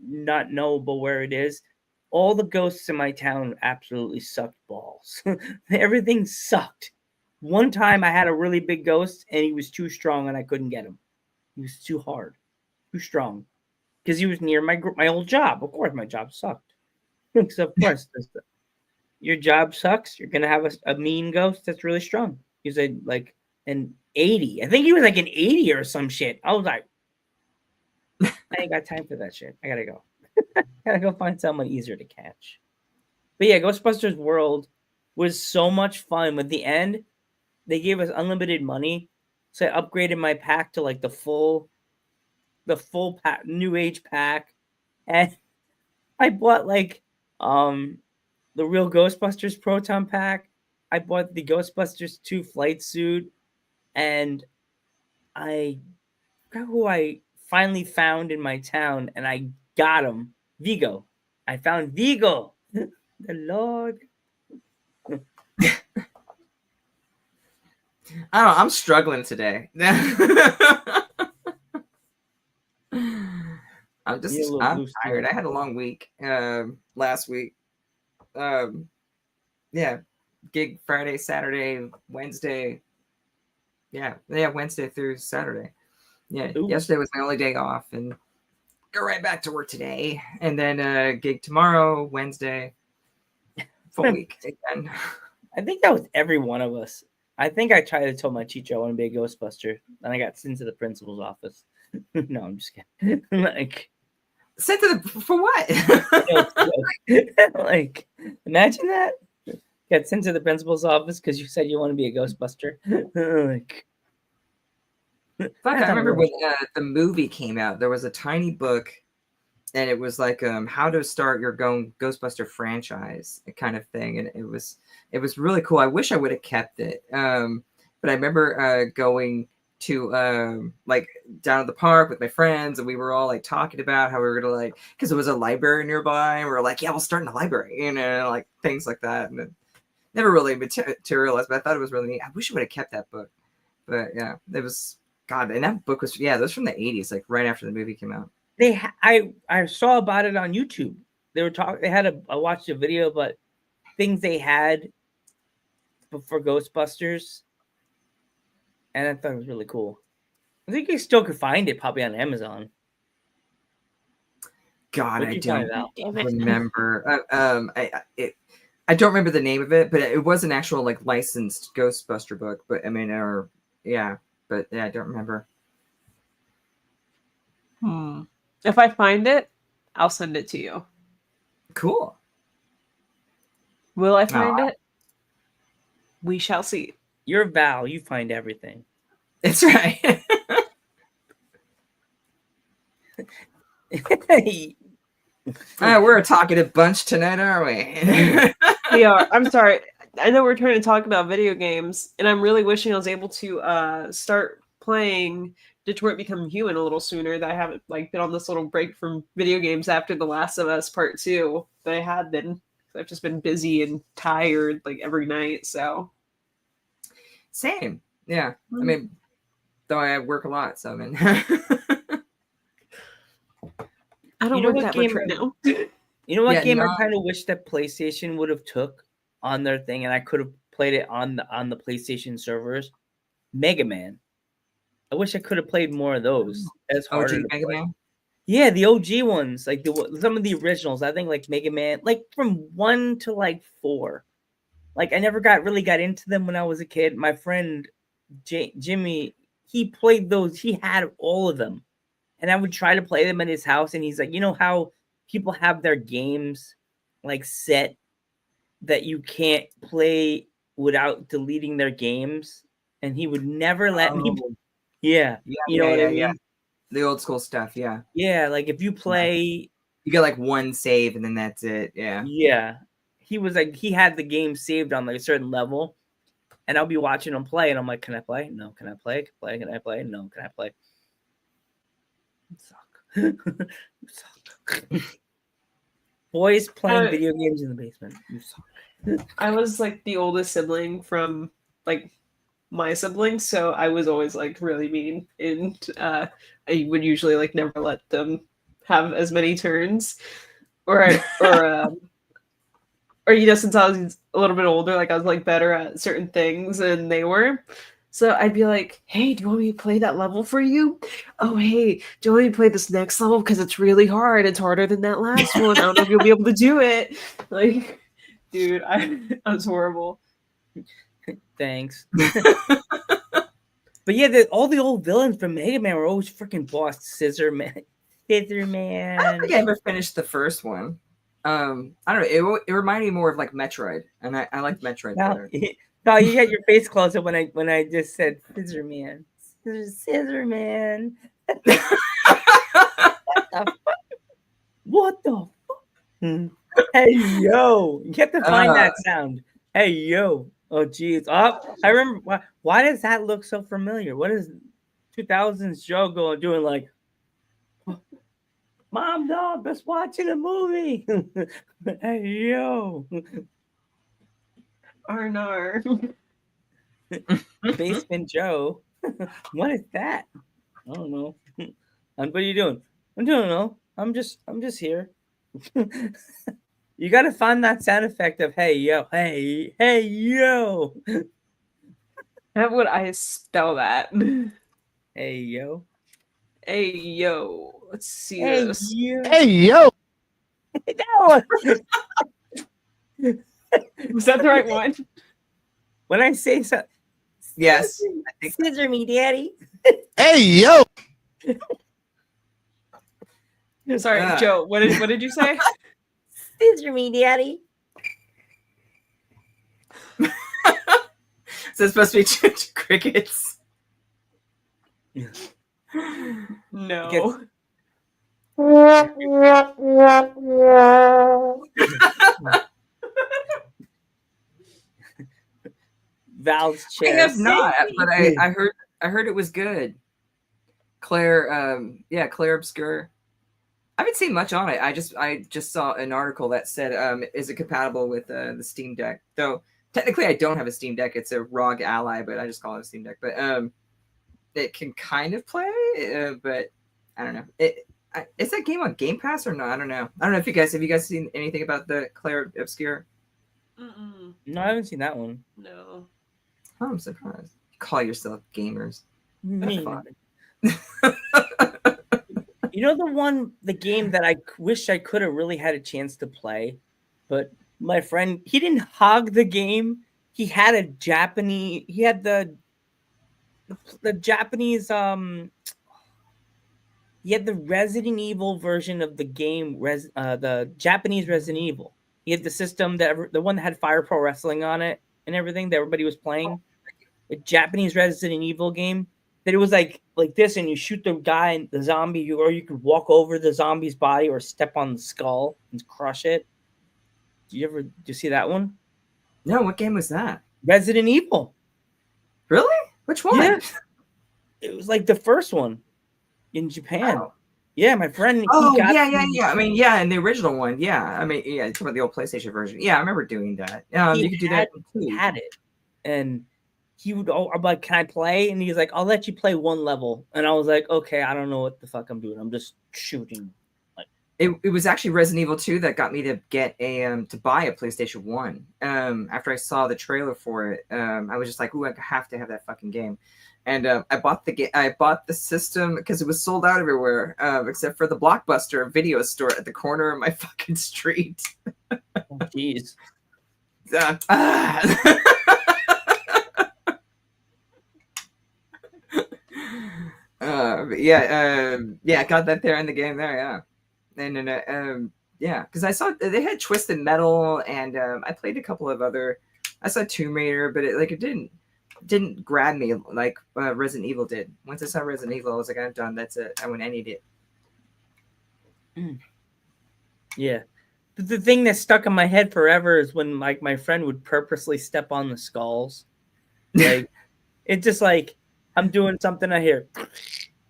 not knowable where it is. All the ghosts in my town absolutely sucked balls. Everything sucked. One time I had a really big ghost and he was too strong and I couldn't get him. He was too hard, too strong. Because he was near my old job. Of course, my job sucked. So of course, your job sucks. You're gonna have a mean ghost that's really strong. He's like an 80. I think he was like an 80 or some shit. I was like, I ain't got time for that shit. I gotta go. Gotta go find someone easier to catch. But yeah, Ghostbusters World was so much fun. With the end, they gave us unlimited money, so I upgraded my pack to like the full pack, new age pack, and I bought like the real Ghostbusters proton pack. I bought the Ghostbusters 2 flight suit, and I forgot who I finally found in my town, and I got him. Vigo. I found Vigo. The Lord. I don't know. I'm struggling today. I'm tired. I had a long week last week. Yeah, gig Friday, Saturday, Wednesday. Yeah, Wednesday through Saturday. Yeah, Ooh. Yesterday was my only day off, and go right back to work today, and then gig tomorrow, Wednesday, full week again. I think that was every one of us. I think I tried to tell my teacher I want to be a Ghostbuster, and I got sent to the principal's office. No, I'm just kidding. Like, sent to the for what? like, imagine that. Got sent to the principal's office because you said you want to be a Ghostbuster. Like, Fuck, I remember when the movie came out. There was a tiny book, and it was like how to start your own Ghostbuster franchise kind of thing, and it was really cool. I wish I would have kept it, but I remember going to like down at the park with my friends, and we were all like talking about how we were gonna like, because there was a library nearby, and we were like, yeah, we'll start in the library, you know, like things like that, and it never really materialized. But I thought it was really neat. I wish I would have kept that book, but yeah, it was. God, and that book was that was from the 80s, like right after the movie came out. I saw about it on YouTube. They were talking. They had I watched a video, but things they had for Ghostbusters, and I thought it was really cool. I think you still could find it probably on Amazon. God, What'd I you find don't out? Damn it. remember. I don't remember the name of it, but it was an actual like licensed Ghostbuster book. But I mean, but yeah, I don't remember. If I find it, I'll send it to you. Cool. Will I find Aw. it? We shall see. You're Val. You find everything. That's right. We're a talkative bunch tonight, aren't we? We are. I'm sorry. I know we're trying to talk about video games, and I'm really wishing I was able to start playing Detroit Become Human a little sooner. That I haven't like been on this little break from video games after The Last of Us Part 2 that I had been. I've just been busy and tired like every night. So Same. Yeah. I mean, though I work a lot, so I mean. I don't You know work what that game much right now. You know what Yeah, game I no. kind of wish that PlayStation would have took on their thing, and I could have played it on the PlayStation servers? Mega Man. I wish I could have played more of those. That's OG harder to Mega play. Man. Yeah, the OG ones, like some of the originals. I think like Mega Man, like from 1 to like 4. Like I never really got into them when I was a kid. My friend Jimmy, he played those. He had all of them, and I would try to play them at his house. And he's like, you know how people have their games like set that you can't play without deleting their games, and he would never let me. Oh, Yeah, yeah, you know what I mean. yeah. The old school stuff, yeah. Yeah, like if you play. You get like one save and then that's it. Yeah. Yeah. He was like, he had the game saved on like a certain level, and I'll be watching him play, and I'm like, can I play? No. Can I play? Can I play? No. Can I play? You suck. You suck. Boys playing video games in the basement. You suck. I was like the oldest sibling from like my siblings, so I was always like really mean, and I would usually like never let them have as many turns, or since I was a little bit older, like I was like better at certain things than they were. So I'd be like, hey, do you want me to play that level for you? Oh, hey, do you want me to play this next level? Because it's really hard. It's harder than that last one. I don't know if you'll be able to do it. Like, dude, I was horrible. Thanks. But yeah, all the old villains from Mega Man were always freaking boss. Scissor Man. I don't think I ever finished the first one. I don't know. It reminded me more of like Metroid, and I liked Metroid better. No, you got your face close up when I just said Scissor Man. Scissor Man. What the fuck? Hey yo, you have to find that sound. Hey yo. Oh geez. Oh, I remember. Why does that look so familiar? What is 2000s Joe doing? Like, Mom, dog, just watching a movie. Hey yo. Arnar. Basement Joe. What is that? I don't know. What are you doing? I don't know. I'm just here. You gotta find that sound effect of hey yo, hey yo. How would I spell that? Hey yo. Hey yo. Let's see Hey this. yo. Hey, yo. No. Was that the right one? When I say so, Yes. scissor me, daddy. Hey, yo. Sorry, Joe. What did you say? Scissor me, daddy. So it's supposed to be crickets. No. Val's I chair. have not, but I heard it was good. Claire, Claire Obscure. I haven't seen much on it. I just saw an article that said, is it compatible with the Steam Deck? Though technically I don't have a Steam Deck. It's a ROG Ally, but I just call it a Steam Deck. But it can kind of play, but I don't know. Is that game on Game Pass or no? I don't know. I don't know if you guys have you guys seen anything about the Claire Obscure? Mm-mm. No, I haven't seen that one. No. Oh, I'm surprised. You call yourself gamers. That's Me. fun. You You know the game that I wish I could have really had a chance to play, but my friend, he didn't hog the game. He had the Japanese he had the Resident Evil version of the game, the Japanese Resident Evil. He had the system the one that had Fire Pro Wrestling on it and everything that everybody was playing. A Japanese Resident Evil game that it was like this, and you shoot the guy and the zombie, or you could walk over the zombie's body or step on the skull and crush it. Did you see that one? No, what game was that? Resident Evil. Really? Which one? Yeah. It was like the first one in Japan. Oh. Yeah, my friend. Yeah. I mean, yeah, and the original one. Yeah, I mean, yeah, it's about the old PlayStation version. Yeah, I remember doing that. You could do that too. He had it, and he would. I'm like, "Can I play?" And he's like, "I'll let you play one level." And I was like, "Okay, I don't know what the fuck I'm doing. I'm just shooting." It was actually Resident Evil 2 that got me to get to buy a PlayStation 1. After I saw the trailer for it, I was just like, "Ooh, I have to have that fucking game." And I bought the system because it was sold out everywhere, except for the Blockbuster video store at the corner of my fucking street. Oh, jeez. I got that there in the game there, yeah. And then, yeah, because I saw they had Twisted Metal, and I played a couple of other. I saw Tomb Raider, but it didn't grab me like Resident Evil did. Once I saw Resident Evil, I was like, I'm done. That's it. I need it. Yeah. The thing that stuck in my head forever is when like my friend would purposely step on the skulls. Like it's just like I'm doing something, I hear,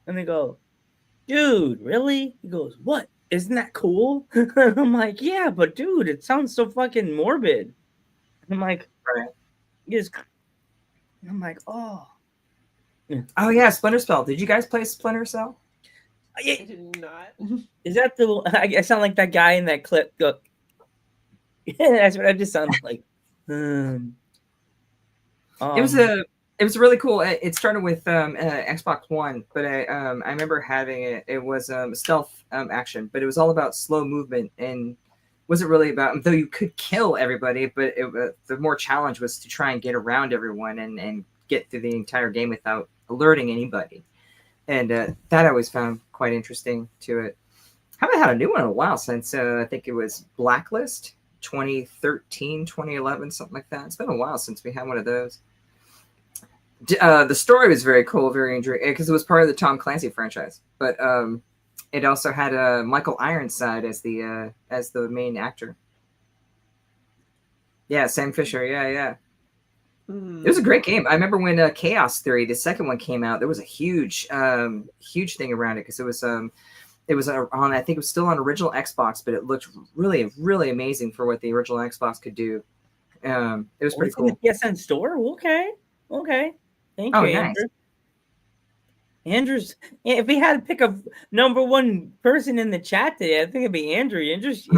and they go, "Dude, really?" He goes, "What? Isn't that cool?" I'm like, "Yeah, but dude, it sounds so fucking morbid." And I'm like, right. I'm like, "Oh." Oh yeah, Splinter Cell. Did you guys play Splinter Cell? I did not. Is that I sound like that guy in that clip. Go, yeah, that's what I just sound like. It was really cool. It started with Xbox One, but I remember having it. It was stealth action, but it was all about slow movement and wasn't really about. Though you could kill everybody, but the more challenge was to try and get around everyone and get through the entire game without alerting anybody. And that I always found quite interesting to it. Haven't had a new one in a while since I think it was Blacklist 2013, 2011, something like that. It's been a while since we had one of those. The story was very cool, very intriguing because it was part of the Tom Clancy franchise. But it also had Michael Ironside as the main actor. Yeah, Sam Fisher. Yeah. It was a great game. I remember when Chaos Theory, the second one, came out. There was a huge thing around it because it was on. I think it was still on original Xbox, but it looked really, really amazing for what the original Xbox could do. It was pretty cool. In the PSN store. Okay. Thank you, nice. Andrew. Andrew's. If we had to pick a number one person in the chat today, I think it'd be Andrew. Andrew's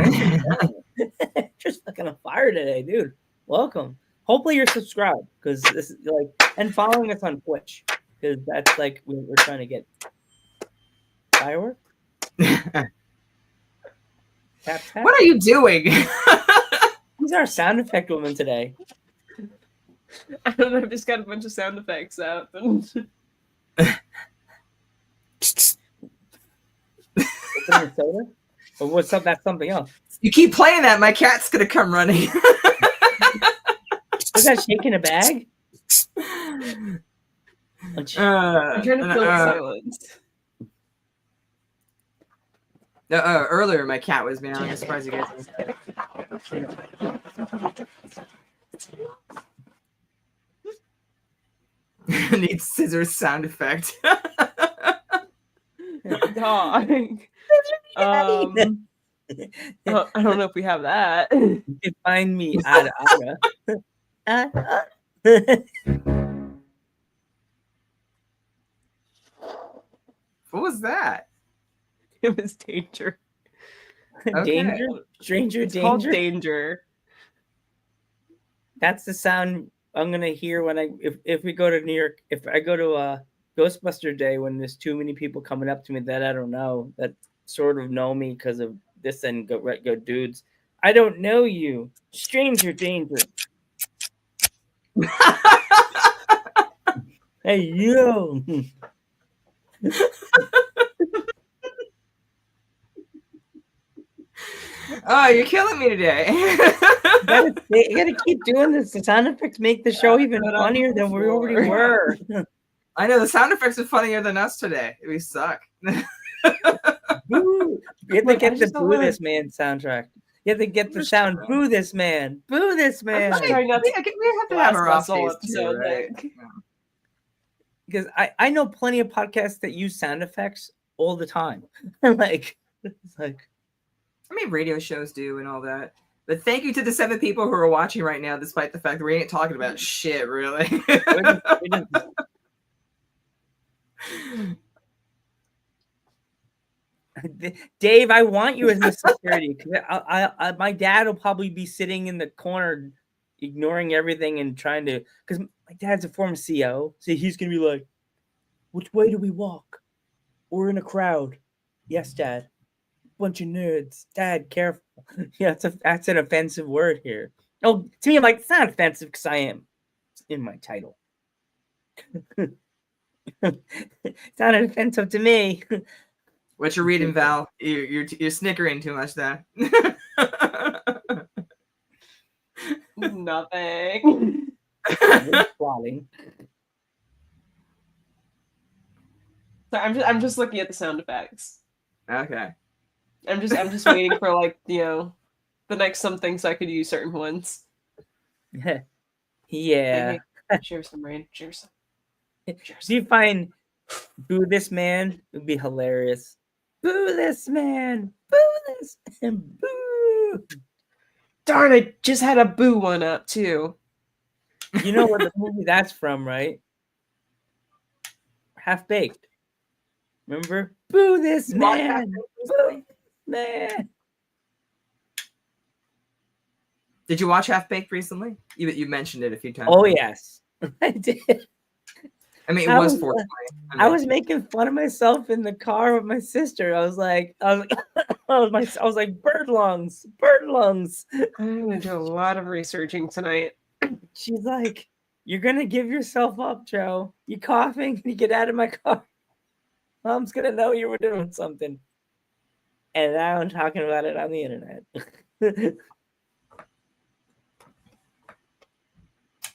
just fucking on fire today, dude. Welcome. Hopefully you're subscribed because this is like, and following us on Twitch because that's like we're trying to get firework. Tap, tap. What are you doing? Who's our sound effect woman today? I don't know. I've just got a bunch of sound effects out. Soda? Or what's up? That's something else. You keep playing that, my cat's gonna come running. Is that shaking a bag? I'm trying to fill silence. Earlier, my cat was meowing. I'm surprised you guys. Needs scissors sound effect. Dog. I don't know if we have that. You can find me at What was that? It was Danger. Okay. Danger? Stranger It's Danger? called Danger. That's the sound I'm gonna hear when if we go to New York. If I go to Ghostbuster Day when there's too many people coming up to me that I don't know that sort of know me because of this and go dudes. I don't know you, stranger danger. Hey you. Oh, you're killing me today. You gotta keep doing this. The sound effects make the show even Put on funnier the than we already floor. were. I know the sound effects are funnier than us today. We suck. Boo. You have to Look, I get the just don't Boo wanna- This Man soundtrack. You have to get the Just sound trying. Boo This Man. Boo This Man. just trying not to we have to have our off blast us all days too, episode, right? like- Because I know plenty of podcasts that use sound effects all the time. Like it's like I mean, radio shows do and all that. But thank you to the 7 people who are watching right now, despite the fact that we ain't talking about shit, really. we just Dave, I want you as my security because my dad will probably be sitting in the corner, ignoring everything and trying to. Because my dad's a former CO, so he's gonna be like, "Which way do we walk? We're in a crowd." Yes, Dad. Bunch of nerds. Dad, careful. Yeah, that's an offensive word here. Oh, to me, I'm like, it's not offensive because I am. It's in my title. It's not offensive to me. What you're reading, Val? You're snickering too much there. Nothing. Plotting. So I'm just looking at the sound effects. Okay. I'm just waiting for like, the next something so I could use certain ones. Yeah. Share some rain. Share some. Do you find Boo This Man would be hilarious? Boo this man! Boo this and boo! Darn, I just had a boo one up too. You know what the movie that's from, right? Half Baked. Remember? Boo this man! Boo man! Did you watch Half Baked recently? You mentioned it a few times. Oh yes, I did. I mean, it I was was- 420. I was making fun of myself in the car with my sister. I was like, I was like, bird lungs, bird lungs. I'm gonna do a lot of researching tonight. She's like, you're gonna give yourself up, Joe. You coughing? You get out of my car. Mom's gonna know you were doing something. And now I'm talking about it on the internet.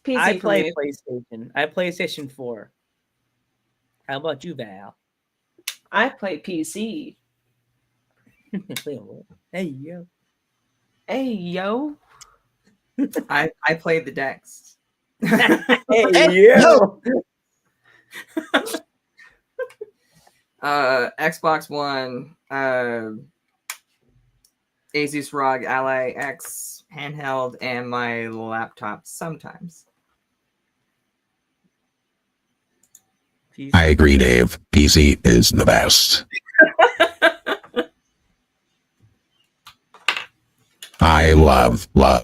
PC I for play me. PlayStation. I have PlayStation 4. How about you, Val? I play PC. Hey, yo. Hey yo. I played the decks. Hey, yo. Xbox One, Asus ROG Ally X handheld, and my laptop sometimes. I agree, Dave. PC is the best. I love my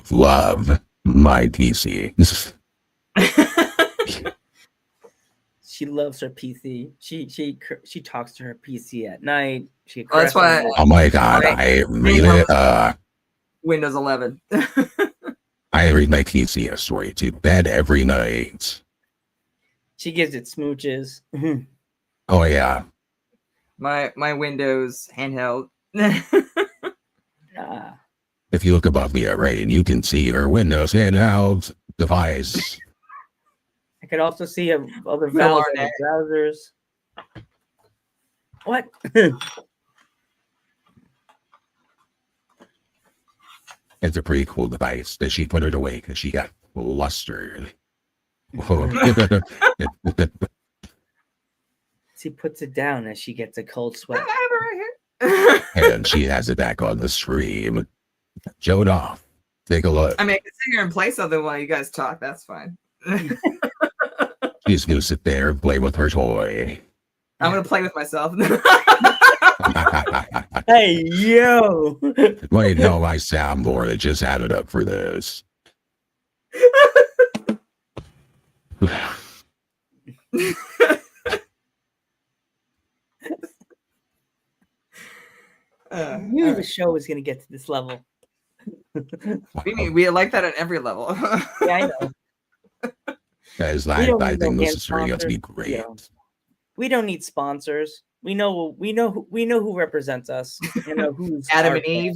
PC. She loves her PC. She talks to her PC at night. She Well, that's why- caresses it. Oh my god, I read Windows 11. I read my PC a story to bed every night. She gives it smooches. Oh yeah. my Windows handheld. Ah. If you look above me at right, you can see your Windows handheld device. I could also see other Will valves in Arnett. the browsers. What? It's a pretty cool device that she put it away because she got flustered. She puts it down as she gets a cold I sweat. have it right here. And she has it back on the stream. Showed off. Take a look. I mean, I can sit here and play something while you guys talk. That's fine. She's gonna sit there and play with her toy. I'm gonna play with myself. Hey, yo! Wait, no, my soundboard. I just had it up for this. I knew the show was going to get to this level. We like that at every level. Yeah, I know. Guys, We I don't need no think damn this is really going to be sponsors. great. Yeah. We don't need sponsors. We know who represents us. You know who's Adam our and Eve.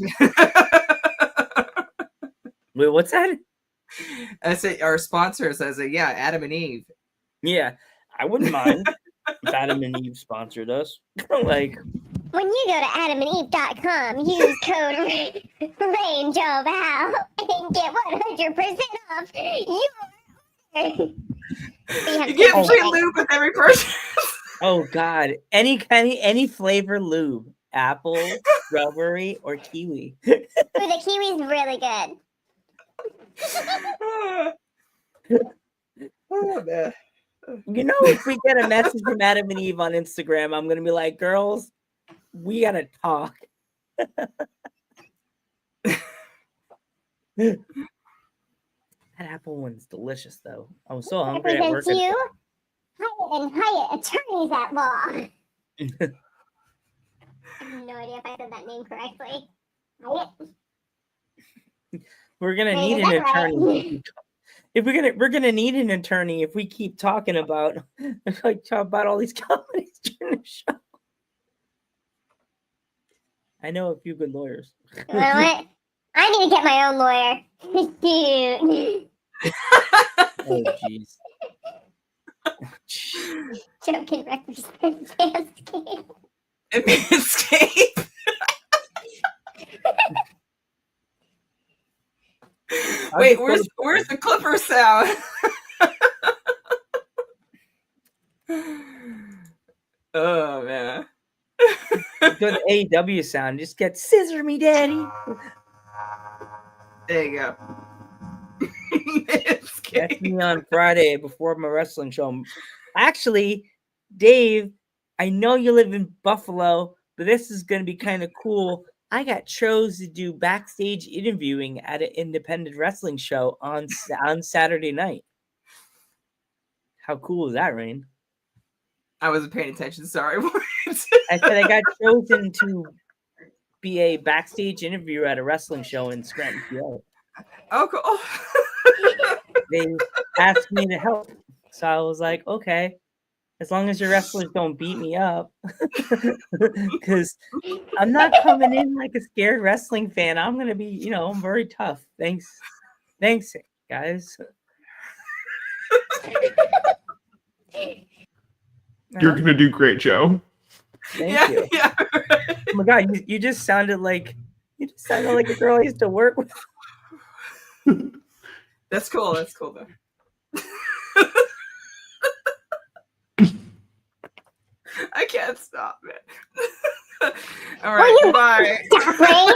Wait, what's that? I say our sponsors. I say, yeah, Adam and Eve. Yeah, I wouldn't mind if Adam and Eve sponsored us. Like, When you go to adamandeve.com, use code Range of Al and get 100% off your You get free lube with every purchase. oh god, any flavor lube, apple, strawberry, or kiwi. Ooh, the kiwi's really good. Oh, man. You know, if we get a message from Adam and Eve on Instagram, I'm gonna be like, girls, we gotta talk. That apple one's delicious, though. I was so hungry at work. Represents you, Hyatt and Hyatt attorneys at law. I have no idea if I said that name correctly. Hyatt. We're gonna Wait, need is an that right? attorney. If we're gonna need an attorney if we keep talking about all these comedies during the show. I know a few good lawyers. You know what? I need to get my own lawyer. Dude. Oh jeez. Joe can represent Manscaped. Manscaped. Wait, where's the clipper sound? Oh man. Go to AEW sound. Just get scissor me, daddy. There you go. That's Manscaped. me on Friday before my wrestling show. Actually, Dave, I know you live in Buffalo, but this is going to be kind of cool. I got chose to do backstage interviewing at an independent wrestling show on Saturday night. How cool is that, Rain? I wasn't paying attention. Sorry. I said I got chosen to be a backstage interviewer at a wrestling show in Scranton, PA. Oh, cool. They asked me to help, so I was like, okay, as long as your wrestlers don't beat me up, because I'm not coming in like a scared wrestling fan. I'm gonna be, I'm very tough. Thanks, guys. You're gonna do great, Joe. Thank you. Yeah. Oh my god, you just sounded like a girl I used to work with. That's cool. That's cool though. I can't stop it. All right, goodbye. Stop, Rain.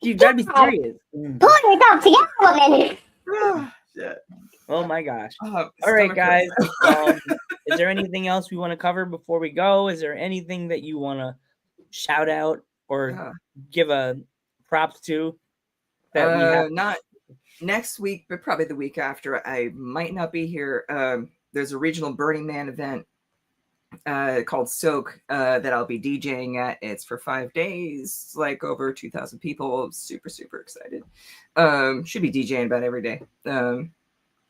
You gotta be serious. Pull yourself together, woman. Oh, shit. Oh my gosh. Oh, All right, stomach guys. hurts. Is there anything else we want to cover before we go? Is there anything that you want to shout out or Yeah. give a props to? That we have? Not next week, but probably the week after. I might not be here. There's a regional Burning Man event called Soak that I'll be DJing at. It's for 5 days, like over 2,000 people. Super, super excited. Should be DJing about every day.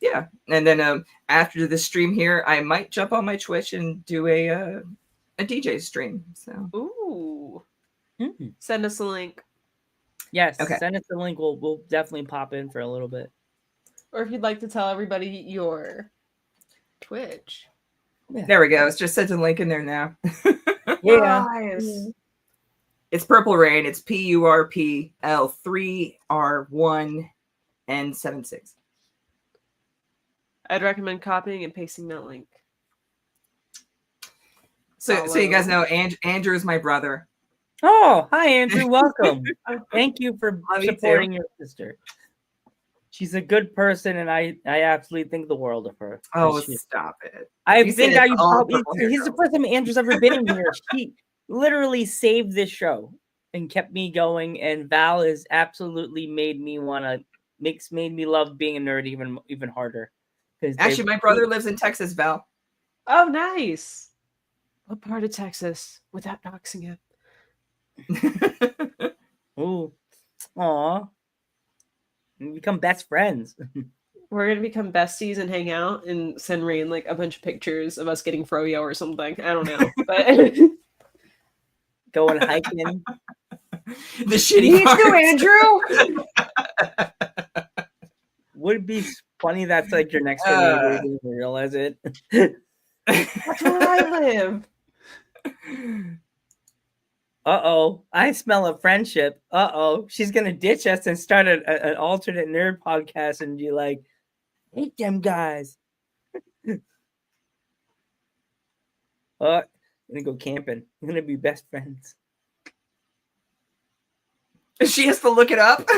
Yeah, and then after the stream here, I might jump on my Twitch and do a DJ stream. So Ooh. Hmm. Send us a link. Yes. Okay. Send us the link. We'll definitely pop in for a little bit. Or if you'd like to tell everybody your Twitch. there we go. It's just sent a link in there now. Yeah. Nice. It's Purple Rain. It's PURPL3R1N76. I'd recommend copying and pasting that link. So you guys know Andrew is my brother. Oh, hi, Andrew. Welcome. Thank you for Love you too. supporting your sister. She's a good person, and I absolutely think the world of her. Oh, She- stop it. I You think said it's all probably purple hair he's the girls. first time Andrew's ever been in here. She literally saved this show and kept me going. And Val has absolutely made me made me love being a nerd even harder. 'Cause Actually, my brother lives in Texas, Val. Oh, nice. What part of Texas? Without doxing it. Ooh. Aw. We become best friends. We're gonna become besties and hang out and send Rain like a bunch of pictures of us getting froyo or something. I don't know, but Going hiking. The shitty me part. too, Andrew. Would it be funny that's like your next door neighbor, you didn't even realize it? That's where I live. Uh-oh. I smell a friendship. Uh-oh. She's gonna ditch us and start an alternate nerd podcast and be like, hate them guys. I'm gonna go camping. I'm gonna be best friends. She has to look it up.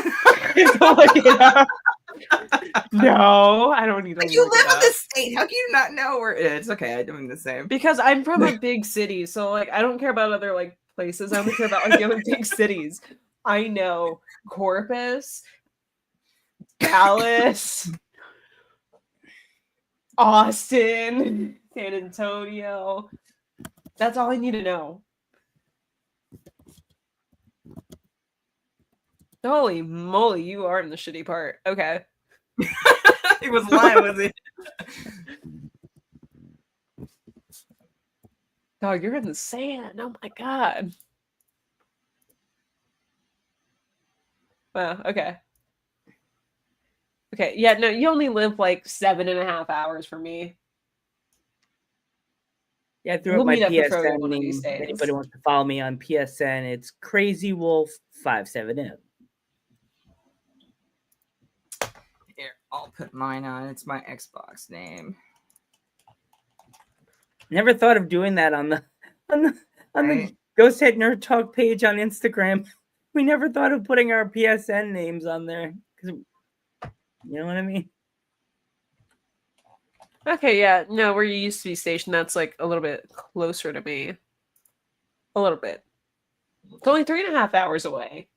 No, I don't need to. You look live it in up. the state. How can you not know where? Yeah, it's okay. I'm doing the same. Because I'm from a big city, so like I don't care about other like places. I only care about like the other big cities. I know Corpus, Dallas, Austin, San Antonio. That's all I need to know. Holy moly, you are in the shitty part. Okay. He was lying, was he? Dog, you're in the sand. Oh my god. Wow, okay. Okay, yeah, no, you only live like 7.5 hours from me. Yeah, I threw We'll up my meet up for Froyo PSN one of name. these If days. anybody wants to follow me on PSN, it's Crazy Wolf 57M. Here, I'll put mine on. It's my Xbox name. Never thought of doing that on the the Right. Ghost Head Nerd Talk page on Instagram. We never thought of putting our PSN names on there because you know what I mean. Okay, yeah, no, where you used to be stationed, that's like a little bit closer to me. A little bit. It's only 3.5 hours away.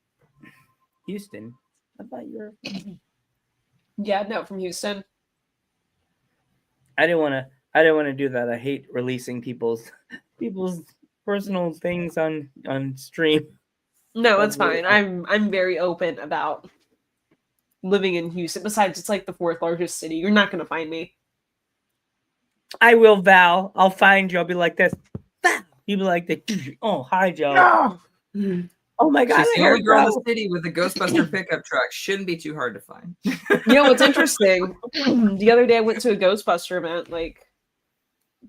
Houston. I thought you were. Yeah, no, from Houston. I didn't want to do that. I hate releasing people's personal things on stream. No, it's Probably. fine. I'm very open about living in Houston. Besides, it's like the 4th largest city. You're not gonna find me. I will, Val. I'll find you. I'll be like this. Val. You'll be like this. Oh, hi, Joe. No! Oh my God. She's I the only heard girl in Val. the city with a Ghostbuster pickup truck. Shouldn't be too hard to find. You know what's interesting? The other day I went to a Ghostbuster event, like,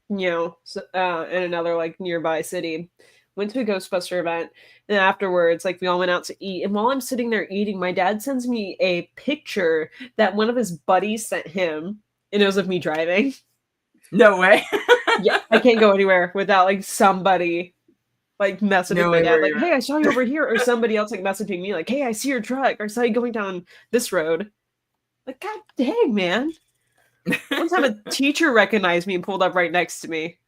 you know, in another like nearby city. Went to a Ghostbuster event, and afterwards, like, we all went out to eat. And while I'm sitting there eating, my dad sends me a picture that one of his buddies sent him, and it was of me driving. No way. Yeah, I can't go anywhere without like somebody like messaging my Knowing dad, where like, you're "Hey, I saw you over here," or somebody else like messaging me, like, "Hey, I see your truck," or "I saw you going down this road." Like, God dang, man! One time a teacher recognized me and pulled up right next to me.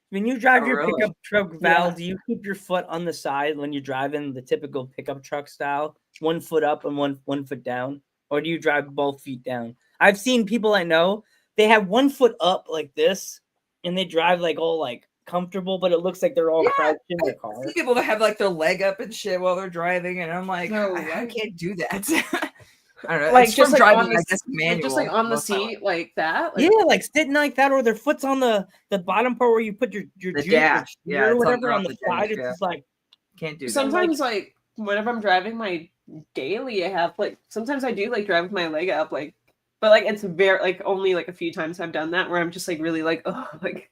When you drive Oh, your really? pickup truck, Val, Yeah. do you keep your foot on the side when you drive in the typical pickup truck style? 1 foot up and one foot down? Or do you drive both feet down? I've seen people I know, they have 1 foot up like this, and they drive like all like comfortable, but it looks like they're all Yeah, crouched in their I car. see people that have like their leg up and shit while they're driving, and I'm like, No I way. can't do that. I don't know. Like, it's just from like driving, on the I guess, like, manual. just like on the most of my life. seat, like that. Like, Yeah, like sitting like that, or their foot's on the bottom part where you put your The gear, dash. your Yeah, gear or it's whatever on on the the side. dash, It's yeah. just like Can't do that. sometimes like whenever I'm driving my daily, I have like sometimes I do like drive with my leg up, like, but like it's very like only like a few times I've done that where I'm just like really like, oh, like,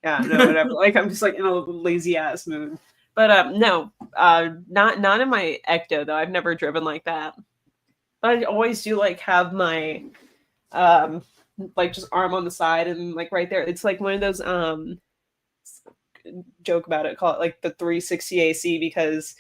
yeah, no, whatever. Like, I'm just like in a lazy ass mood. But no, not in my Ecto though. I've never driven like that. But I always do like have my like just arm on the side and like right there. It's like one of those joke about it, call it like the 360 AC because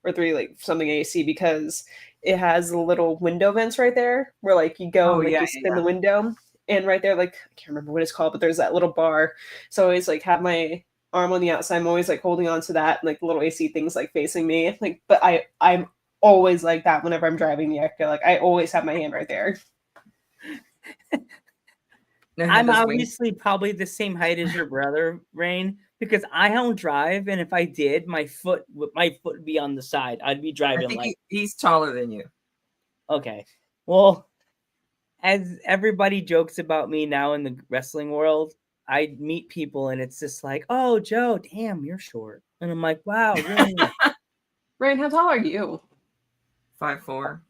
or 3 like something AC because it has the little window vents right there where like you go Oh, and like yeah, you spin the window, and right there, like, I can't remember what it's called, but there's that little bar. So I always like have my arm on the outside. I'm always like holding on to that, and like the little AC things like facing me. Like, but I'm always like that whenever I'm driving the Ecto. Like, I always have my hand right there. I'm Those wings. obviously probably the same height as your brother, Rain, because I don't drive, and if I did, my foot would be on the side. I'd be I driving think like he's taller than you. okay. Well, as everybody jokes about me now in the wrestling world, I meet people and it's just like, "Oh, Joe, damn, you're short," and I'm like, "Wow, really?" Ryan, how tall are you? 5'4".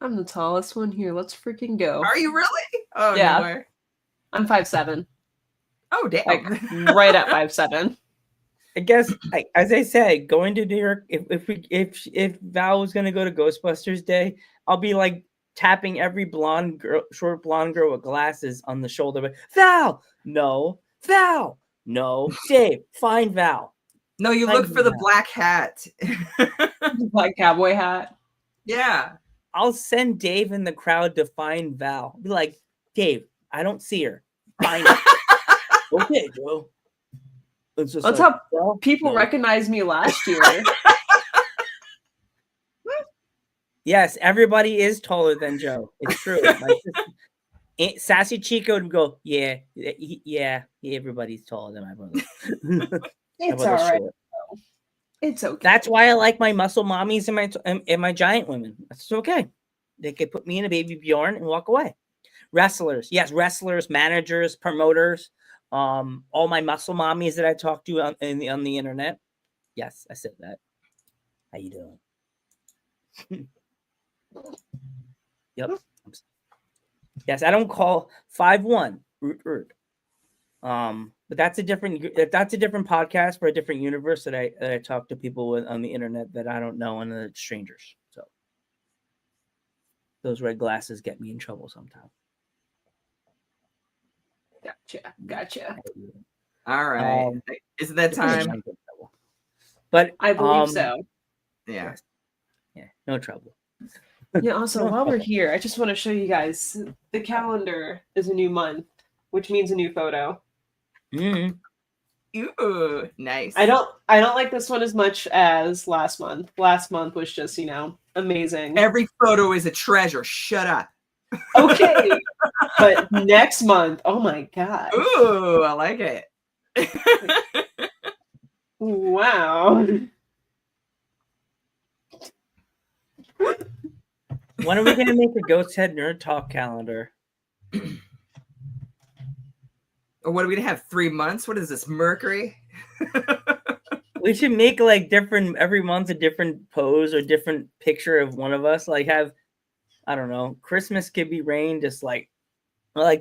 I'm the tallest one here. Let's freaking go. Are you really? Oh Yeah. no way. I'm 5'7". Oh damn. Like right at 5'7". I guess, as I said, going to New York. If Val was gonna go to Ghostbusters Day, I'll be like tapping every short blonde girl with glasses on the shoulder. But Val, no, Val, no, Dave, find Val. No, you look for the black hat. Black cowboy hat. Yeah. I'll send Dave in the crowd to find Val. Be like, Dave, I don't see her. Find her. Okay, Joe. It's just That's like, how well, people no. recognized me last year. Yes, everybody is taller than Joe. It's true. Sassy Chico would go, yeah, everybody's taller than my brother. It's My all brother's right. short. It's okay. That's why I like my muscle mommies and my giant women. That's okay. They could put me in a baby Bjorn and walk away. Wrestlers, yes, wrestlers, managers, promoters, all my muscle mommies that I talked to on the internet. Yes, I said that. How you doing? Yep. Yes, I don't call 5'1" root. But that's a different podcast for a different universe that I talk to people with on the internet that I don't know and it's strangers. So those red glasses get me in trouble sometimes. Gotcha. All right. Is it that time? But I believe so. Yeah. Yeah, no trouble. Yeah, also, while we're here, I just want to show you guys the calendar is a new month, which means a new photo. Mm-hmm. Ooh, nice. I don't like this one as much as last month. Last month was just, amazing. Every photo is a treasure. Shut up. Okay. But next month, oh my god. Ooh, I like it. Wow. When are we gonna make a Ghost Head Nerd Talk calendar? Or what are we gonna have? 3 months? What is this, Mercury? We should make like different every month a different pose or different picture of one of us. Like have, I don't know, Christmas could be Rain, just like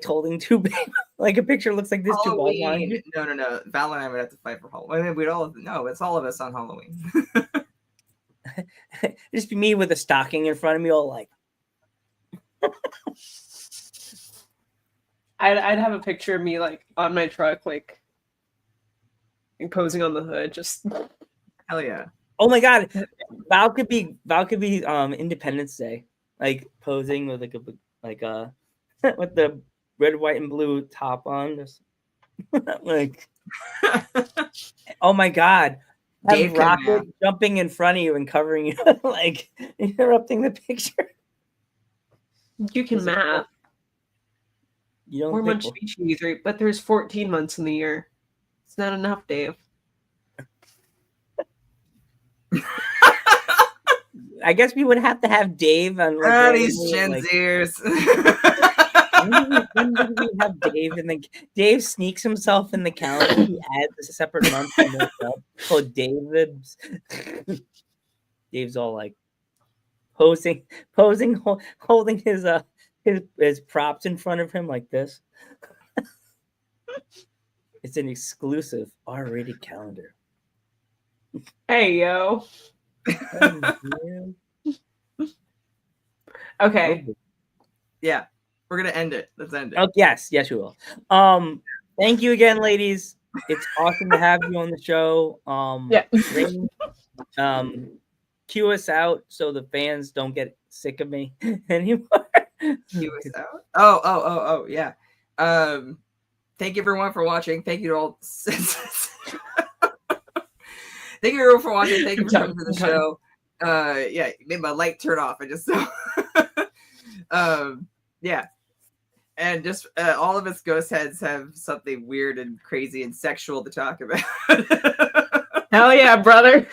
holding two big, like a picture looks like this two balls on you. No. Val and I would have to fight for Halloween. I mean, it's all of us on Halloween. Just be me with a stocking in front of me, all like. I'd have a picture of me like on my truck, like posing on the hood, just Hell yeah. Oh my god, Val could be Independence Day, like posing with with the red, white, and blue top on, just like. Oh my god. Have Rocket jumping in front of you and covering you, like interrupting the picture. You can math. You don't 4 months of each of you three, but there's 14 months in the year. It's not enough, Dave. I guess we would have to have Dave on. Like, these Gen Zers. When did we have Dave Dave sneaks himself in the calendar. He adds a separate month called David's. Dave's all like posing, holding his props in front of him like this. It's an exclusive R-rated calendar. Hey yo. Okay. Yeah. We're gonna end it. Let's end it. Oh yes, we will. Thank you again, ladies. It's awesome to have you on the show. Yeah. Cue us out so the fans don't get sick of me anymore. Cue us out. Oh, yeah. Thank you everyone for watching. Thank you to all. Thank you everyone for watching. Thank you for coming to the show. Yeah, made my light turn off. I just yeah. And just all of us ghost heads have something weird and crazy and sexual to talk about. Hell yeah, brother.